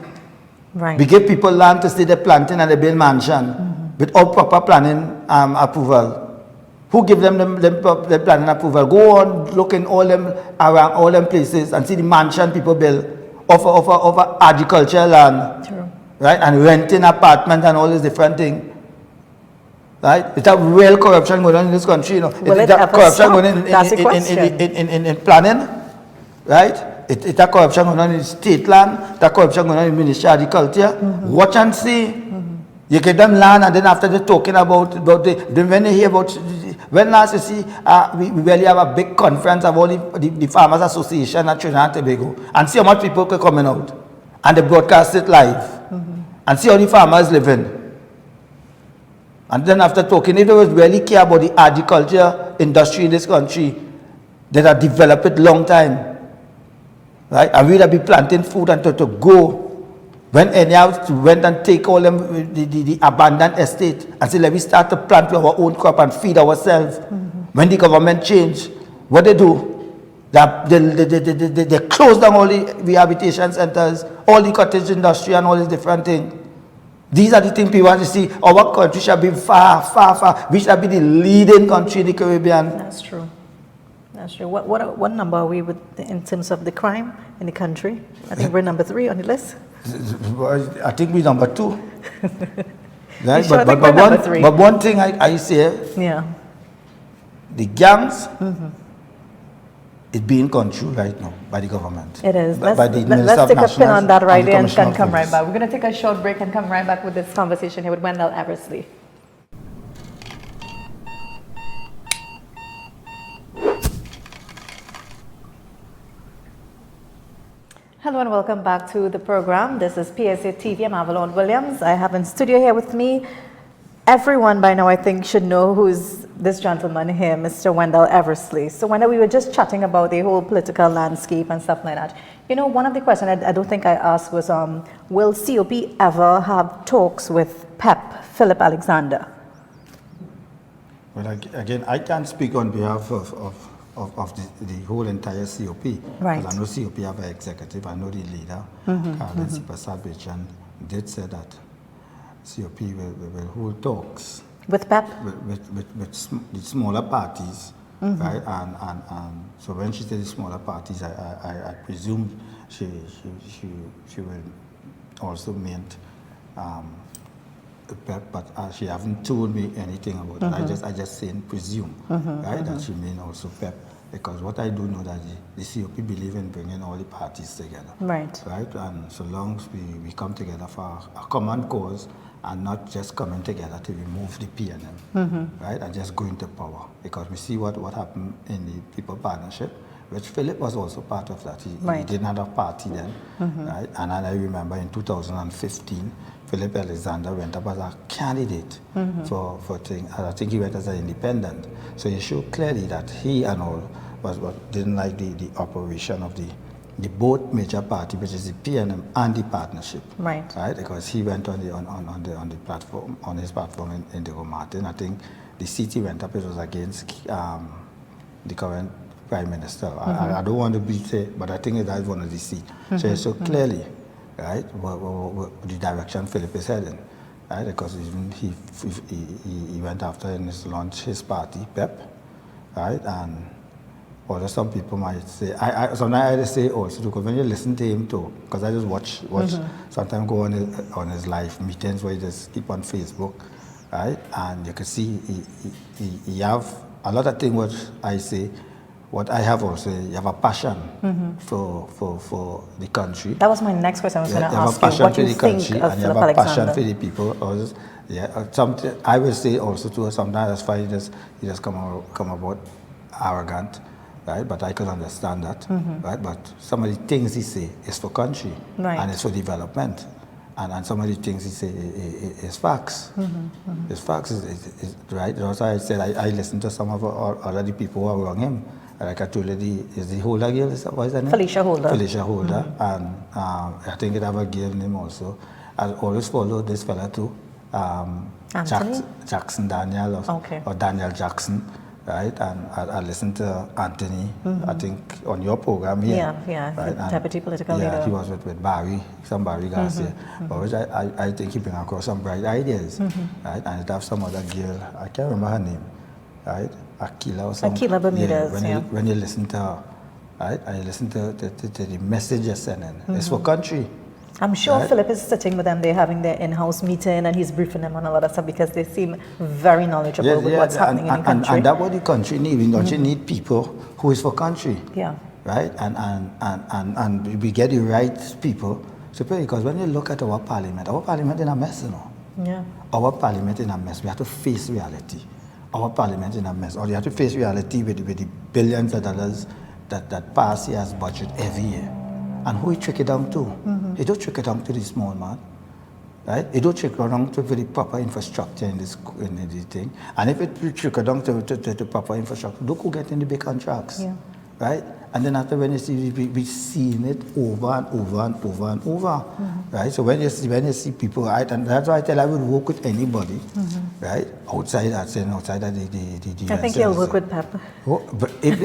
Right. We give people land to stay there planting and they build mansion without proper planning approval. Who give them the planning approval? Go on, look in all them around all them places and see the mansion people build over agricultural land. True. Right? And renting apartments and all these different things. Right? It's a real corruption going on in this country. You know. Will it ever corruption stop? going in planning. Right? It's a corruption going on in state land, that corruption going on in Ministry of Agriculture. Watch and see. You give them land, and then after they're talking about then when they hear about, when last you see, we really have a big conference of all the Farmers Association at Trinidad and Tobago, and see how much people are coming out. And they broadcast it live. And see how the farmers living. And then after talking, if they was really care about the agriculture industry in this country, that have developed it long time. Right? And we'd be planting food and to go. When anyhow went and take all them the abandoned estate and say, let me start to plant our own crop and feed ourselves. When the government changed, what they do? They close down all the rehabilitation centers, all the cottage industry and all these different things. These are the things people want to see. Our country shall be far, far, far. We shall be the leading country in the Caribbean. That's true. That's true. What number are we with in terms of the crime in the country? I think we're number 3 on the list. I think we're number 2. Right? Sure, but one thing I say, the gangs is being controlled right now by the government. It is. By the let's take a pin on that right there and come right back. We're going to take a short break and come right back with this conversation here with Wendell Eversly. Hello and welcome back to the program. This is PSA TV. I'm Avalon Williams. I have in studio here with me, everyone by now I think should know who's this gentleman here, Mr. Wendell Eversly. So Wendell, we were just chatting about the whole political landscape and stuff like that. You know, one of the questions I don't think I asked was, will COP ever have talks with PEP, Philip Alexander? Well, again, I can't speak on behalf of the whole entire COP. Right. Because I know COP have an executive, I know the leader, Carlin Sipasabichan, did say that COP will hold talks With PEP? with the smaller parties, right? And so when she said the smaller parties, I presume she will also meant PEP, but she haven't told me anything about it. I just saying presume, right? That she mean also PEP, because what I do know that the COP believe in bringing all the parties together, Right. right? And so long as we come together for a common cause and not just coming together to remove the PNM, right? And just go into power, because we see what happened in the People Partnership, which Philip was also part of that. He didn't have a party then, right? And I remember in 2015, Philip Alexander went up as a candidate for thing. And I think he went as an independent. So he showed clearly that he and all didn't like the operation of the both major party, which is the PNM and the partnership. Right. Right? Because he went on the platform, on his platform in the Martin. I think the seat he went up, it was against the current Prime Minister. I don't want to be say, but I think that's one of the seats. So clearly, right, the direction Philip is heading, right? Because even he went after in his launch his party, PEP, right? And although some people might say, sometimes I say also, because when you listen to him talk, because I just watch sometimes go on his live meetings where he just keep on Facebook, right? And you can see he have a lot of things what I say. What I have also, you have a passion for the country. That was my next question. I was going to ask you. You have a passion what for you the think country, of and you have Philip a passion Alexander. for the people. Something I will say also too. Sometimes that's why he just come about arrogant, right? But I can understand that, right? But some of the things he say is for country, and it's for development. And some of the things he say is facts. It's facts, is right? That's why I said I listened to some of other people who are around him. Like I told you, is the Holder girl, what is her name? Felicia Holder. Felicia Holder. And I think it have a girl name also. I always follow this fella too. Jackson Daniel or Daniel Jackson. Right, and I listened to Anthony, I think, on your program here. Yeah, right? the deputy political leader. Yeah, he was with Barry Garcia. But which I think he bring across some bright ideas, right? And it have some other girl, I can't remember her name, right? Aquila or something. Aquila Bermudez, when you listen to her, right? And you listen to the message you're sending, it's for country. I'm sure Philip is sitting with them. They're having their in-house meeting, and he's briefing them on a lot of stuff because they seem very knowledgeable with what's happening in the country. And that's what the country needs. Don't you need people who is for country? Yeah. Right. And we get the right people. So because when you look at our parliament in a mess, you know. Yeah. Our parliament in a mess. We have to face reality. Our parliament in a mess. Or you have to face reality with the billions of dollars that pass here as budget every year. And who he trick it down to? He don't trick it down to the small man, right? He don't trick it down to the proper infrastructure in this thing. And if it trick it down to the proper infrastructure, look who get in the big contracts, right? And then after when you see, we seeing it over and over and over and over, right? So when you see people, right, and that's why I tell I would work with anybody, right? Outside of the I think he'll work with Pep. But if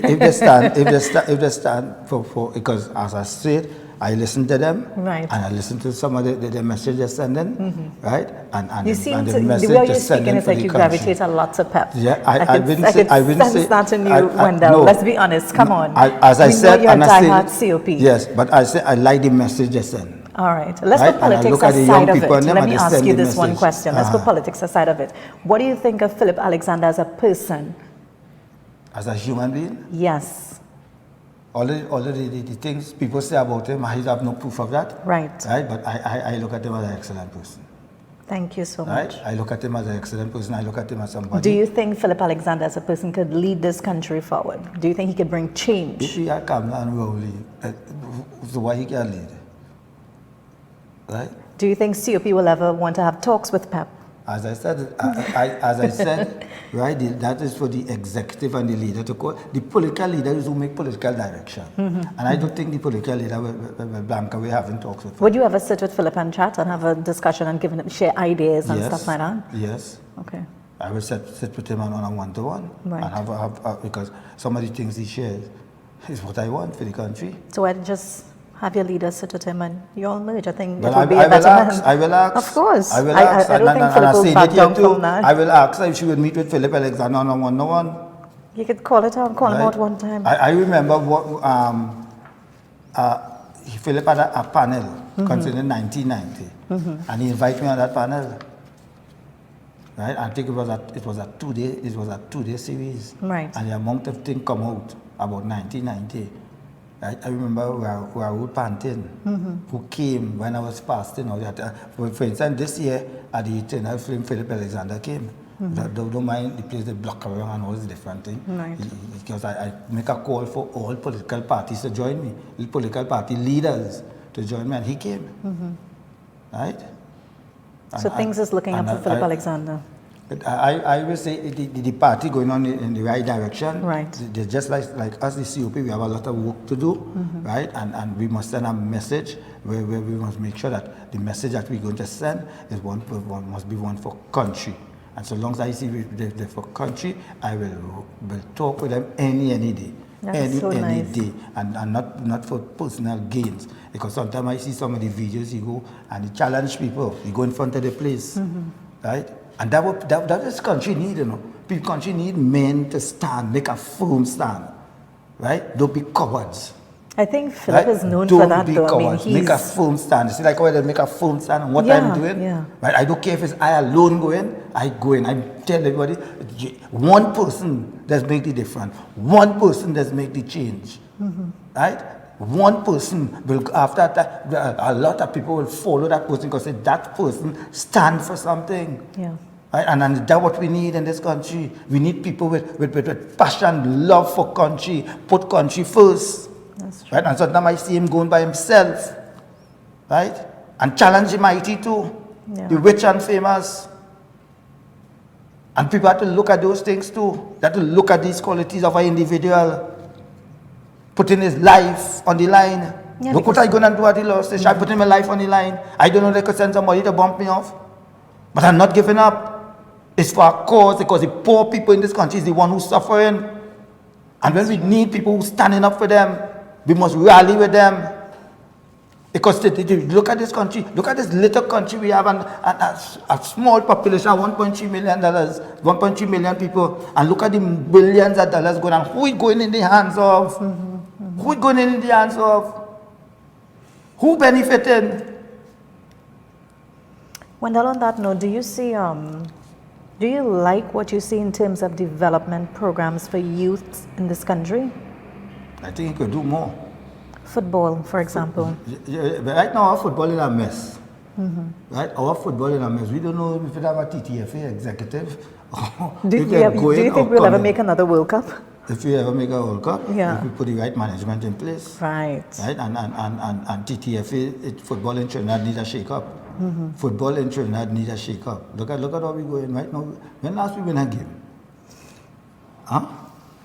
they stand for because as I said, I listen to them, right, and I listen to some of the messages sending, right, and you seem and to, the way you're speaking is like you gravitate a lot to Pep. Yeah, I wouldn't say that in you, Wendell. No, let's be honest. Come on. As I said, you're a diehard COP. Yes, but I say I like the message they send. All right, let's put politics aside of it. Let me ask you this one question. Let's put politics aside of it. What do you think of Philip Alexander as a person? As a human being? Yes. All the things people say about him, I have no proof of that. Right. Right, but I look at him as an excellent person. Thank you so much. I look at him as an excellent person. I look at him as somebody. Do you think Philip Alexander as a person could lead this country forward? Do you think he could bring change? If he had come and rowing, so why he can't lead? Right? Do you think COP will ever want to have talks with Pep? As I said, right, that is for the executive and the leader to call. The political leaders who make political direction. And I don't think the political leader will blank away having talks with him. Would you ever sit with Philip and chat and have a discussion and share ideas and stuff like that? Yes. Okay. I will sit with him on a one-to-one. Right. And because some of the things he shares is what I want for the country. So why don't you just have your leader sit with him and you all merge? I think Well, it would be a better man. I will ask. Of course. I will ask. I don't think and Philip I will say back that here down too. from that. I will ask her if she would meet with Philip Alexander on a one-to-one. You could call him out one time. I remember what Philip had a panel concerning 1990, and he invited me on that panel. Right, I think it was a 2-day series. Right. And the amount of things come out about 1990. Right? I remember Raoul Pantin, who came when I was fasting. For instance, this year at the eternal film, Philip Alexander came. Don't mind the place they block around and all these different things. Right. Because I make a call for all political parties to join me, the political party leaders to join me, and he came. Right? So things is looking up for Philip Alexander. I will say the party going on in the right direction. Right. They're just like us, the COP, we have a lot of work to do, right? And we must send a message where we must make sure that the message that we're going to send is must be one for country. And so long as I see the for country, I will talk with them any day. That's so any nice. day, and not for personal gains. Because sometimes I see some of the videos you go and you challenge people. You go in front of the place, right? And that is country need, you know. People country need men to stand, make a firm stand, right? Don't be cowards. I think Philip is known Don't for that, be though. cowards. I mean, make a firm stand. See, like how they make a firm stand on what I'm doing. Yeah. Right? I don't care if it's I alone going. I go in. I tell everybody, one person does make the difference. One person does make the change. Right? One person will, after that, a lot of people will follow that person because that person stands for something. Yeah. Right? And that's what we need in this country. We need people with passion, love for country, put country first. That's true. Right? And sometimes I see him going by himself, right? And challenge the mighty too, the rich and famous. And people have to look at those things too. They have to look at these qualities of an individual, putting his life on the line. Yeah, Look what I going to do at the law station. I put my life on the line. I don't know they could send somebody to bump me off. But I'm not giving up. It's for a cause because the poor people in this country is the one who's suffering. And when we need people who's standing up for them, we must rally with them. Because look at this country, look at this little country we have, and a small population of $1.3 million, 1.3 million people, and look at the billions of dollars going on. Who is going in the hands of? Who is going in the hands of? Who benefiting? Wendell, on that note, do you like what you see in terms of development programs for youth in this country? I think you could do more. Football, for example. But right now, our football is a mess. Right? Our football is a mess. We don't know if we have a TTFA executive. Do you think we'll ever make another World Cup? If we ever make a World Cup, Yeah. if we put the right management in place. Right. Right? And TTFA, football in Trinidad needs a shake-up. Football in Trinidad needs a shake-up. Look at how we going right now. When last we win a game? Huh?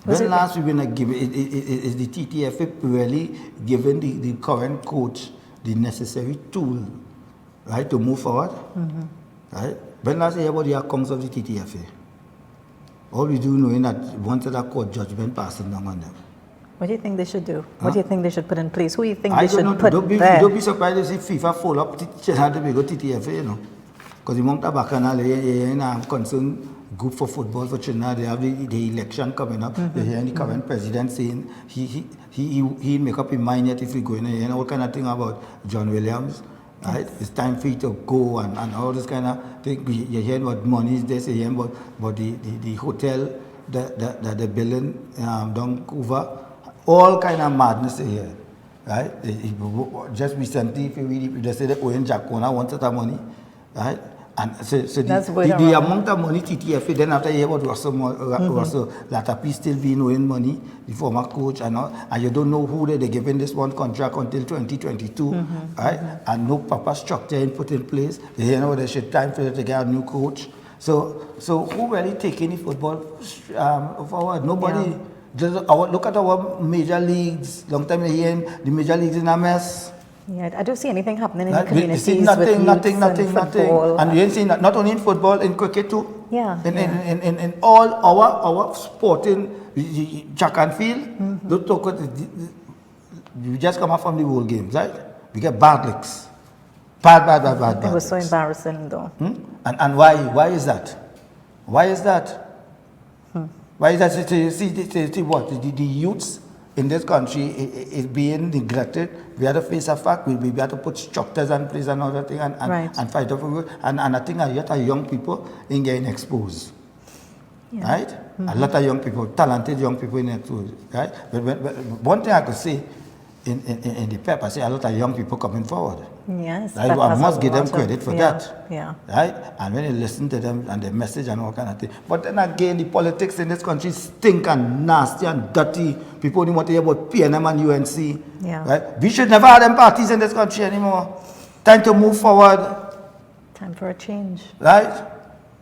When last we win a game? Is the TTFA really giving the current coach the necessary tool, right, to move forward? Right? When last you hear about the outcomes of the TTFA? All we do knowing that once that court judgment passing down on them. What do you think they should do? What do you think they should put in place? Who do you think I they should don't know. put there? Don't be surprised if FIFA follow up had to go TTFA, you know. Because the Mount Bacchanal, in a concerned group for football for Trinidad, they have the election coming up. They're hearing the current president saying he make up his mind yet if we go in there, all kind of thing about John Williams. Right? Yes. It's time for you to go and all this kind of thing. You're hearing about money is this, you're hearing about the hotel, the building down Cuba. All kind of madness here. Right? Just recently, if you read, they say that Owen Jacona wanted that money. Right? And so the amount of money TTFA, then after you hear about Russell Latapi still being owing money, the former coach, and you don't know who they're giving this one contract until 2022, right? And no proper structure put in place. You know, they should time for them to get a new coach. So who really taking the football forward? Nobody. Yeah. Look at our major leagues. Long time you're hearing the major leagues in a mess. Yeah, I don't see anything happening in the Right? We see communities with nothing. football. And you ain't seen not only in football, in cricket too. Yeah, In all our sporting track and field, don't talk about we just come out from the World Games, right? We get bad licks. Bad It was so licks. embarrassing, though. And why is that? Why is that? Why is that? See what? The youths in this country is being neglected. We have to face a fact. We have to put structures in place and other thing and fight over it. And I think a lot of young people in getting exposed. Yeah. Right? A lot of young people, talented young people in exposed. Right? But one thing I could say in the paper, I say a lot of young people coming forward. Yes. Right? I must give them credit for that. Yeah. Right? And when you listen to them and their message and all kind of thing. But then again, the politics in this country stink and nasty and dirty. People only want to hear about PNM and UNC. Yeah. Right? We should never have them parties in this country anymore. Time to move forward. Time for a change. Right?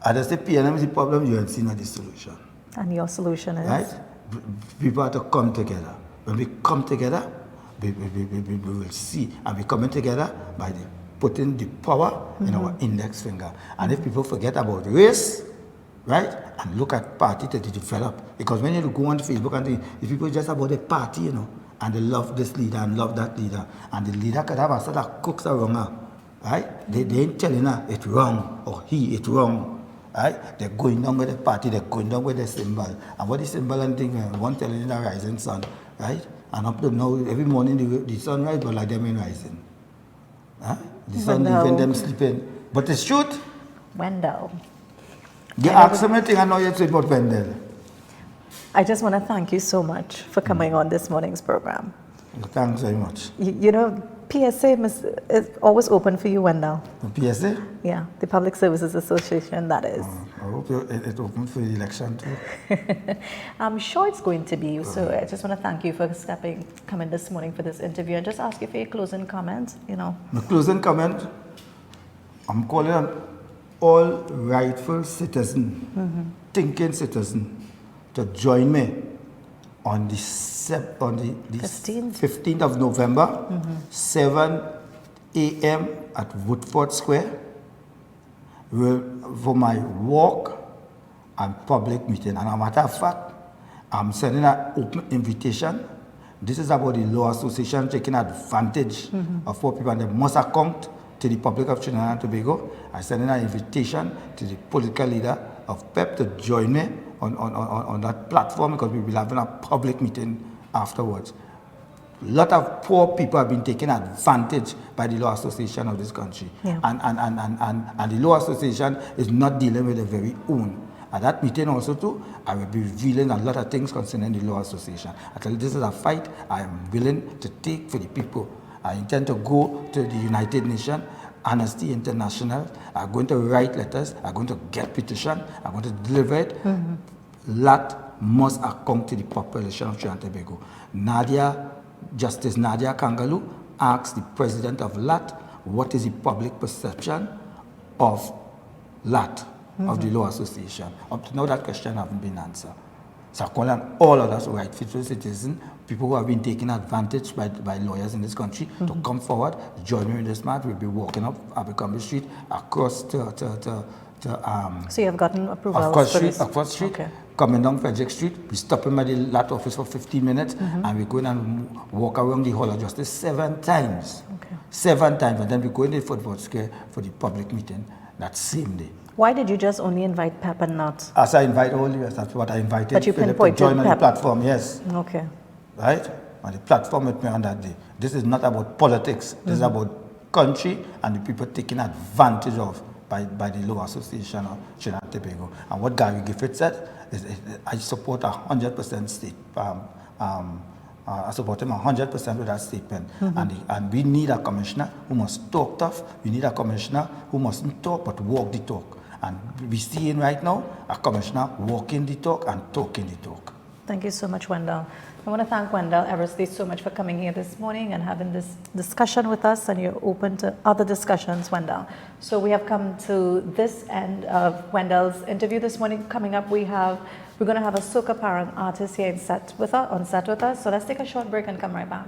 I just say PNM is the problem, UNC is not the solution. And your solution is? Right? People have to come together. When we come together, we will see. And we're coming together by putting the power in our index finger. And if people forget about race, right, and look at party to develop. Because when you go on Facebook and the people just about the party, you know, and they love this leader and love that leader. And the leader could have a sort of cooks around her. Right? They ain't telling her it's wrong or it's wrong. Right? They're going down with the party, they're going down with the symbol. And what the symbol and thing, one telling you the rising sun, right? And up to now, every morning the sun rise, but like them ain't rising. Huh? The sun leaving them sleeping. But it's truth. Wendell. You ask me thing, I know you say about Wendell. I just want to thank you so much for coming on this morning's program. Thanks very much. You know, PSA is always open for you, Wendell. The PSA? Yeah, the Public Services Association, that is. I hope it's open for the election too. I'm sure it's going to be. So I just want to thank you for coming this morning for this interview and just ask you for your closing comments, you know. My closing comment, I'm calling on all rightful citizens, thinking citizens, to join me on the 15th of November, 7 a.m. at Woodford Square for my walk and public meeting. And as a matter of fact, I'm sending an open invitation. This is about the Law Association taking advantage of poor people, and they must account to the Republic of Trinidad and Tobago. I'm sending an invitation to the political leader of PEP to join me on that platform, because we will be having a public meeting afterwards. A lot of poor people have been taken advantage by the Law Association of this country. Yeah. And the Law Association is not dealing with their very own. At that meeting also too, I will be revealing a lot of things concerning the Law Association. I tell you, this is a fight I am willing to take for the people. I intend to go to the United Nations, Amnesty International. I'm going to write letters. I'm going to get petition. I'm going to deliver it. LAT must account to the population of Trinidad and Tobago. Justice Nadia Kangaloo asked the president of LAT, what is the public perception of LAT, of the Law Association? Up to now, that question hasn't been answered. So I call on all of us rightful citizens, people who have been taken advantage by lawyers in this country, to come forward, join me in this match. We'll be walking up Abercrombie Street, across to so you have gotten approval across street, okay. Coming down Frederick Street. We're stopping by the LAT office for 15 minutes, and we're going and walk around the Hall of Justice 7 times. Okay. 7 times, and then we're going to Football Square for the public meeting that same day. Why did you just only invite Pep and not? As I invite all you, that's what I invited. But you Philip to join on the platform, yes. Okay. Right? On the platform with me on that day. This is not about politics. This is about country and the people taking advantage of by the Law Association of Trinidad and Tobago. And what Gary Griffith said is I support 100% state. I support him 100% with that statement. And we need a commissioner who must talk tough. We need a commissioner who mustn't talk but walk the talk. And we're seeing right now a commissioner walking the talk and talking the talk. Thank you so much, Wendell. I want to thank Wendell Eversly so much for coming here this morning and having this discussion with us, and you're open to other discussions, Wendell. So we have come to this end of Wendell's interview this morning. Coming up, we're going to have a soca parent artist here on set with us. So let's take a short break and come right back.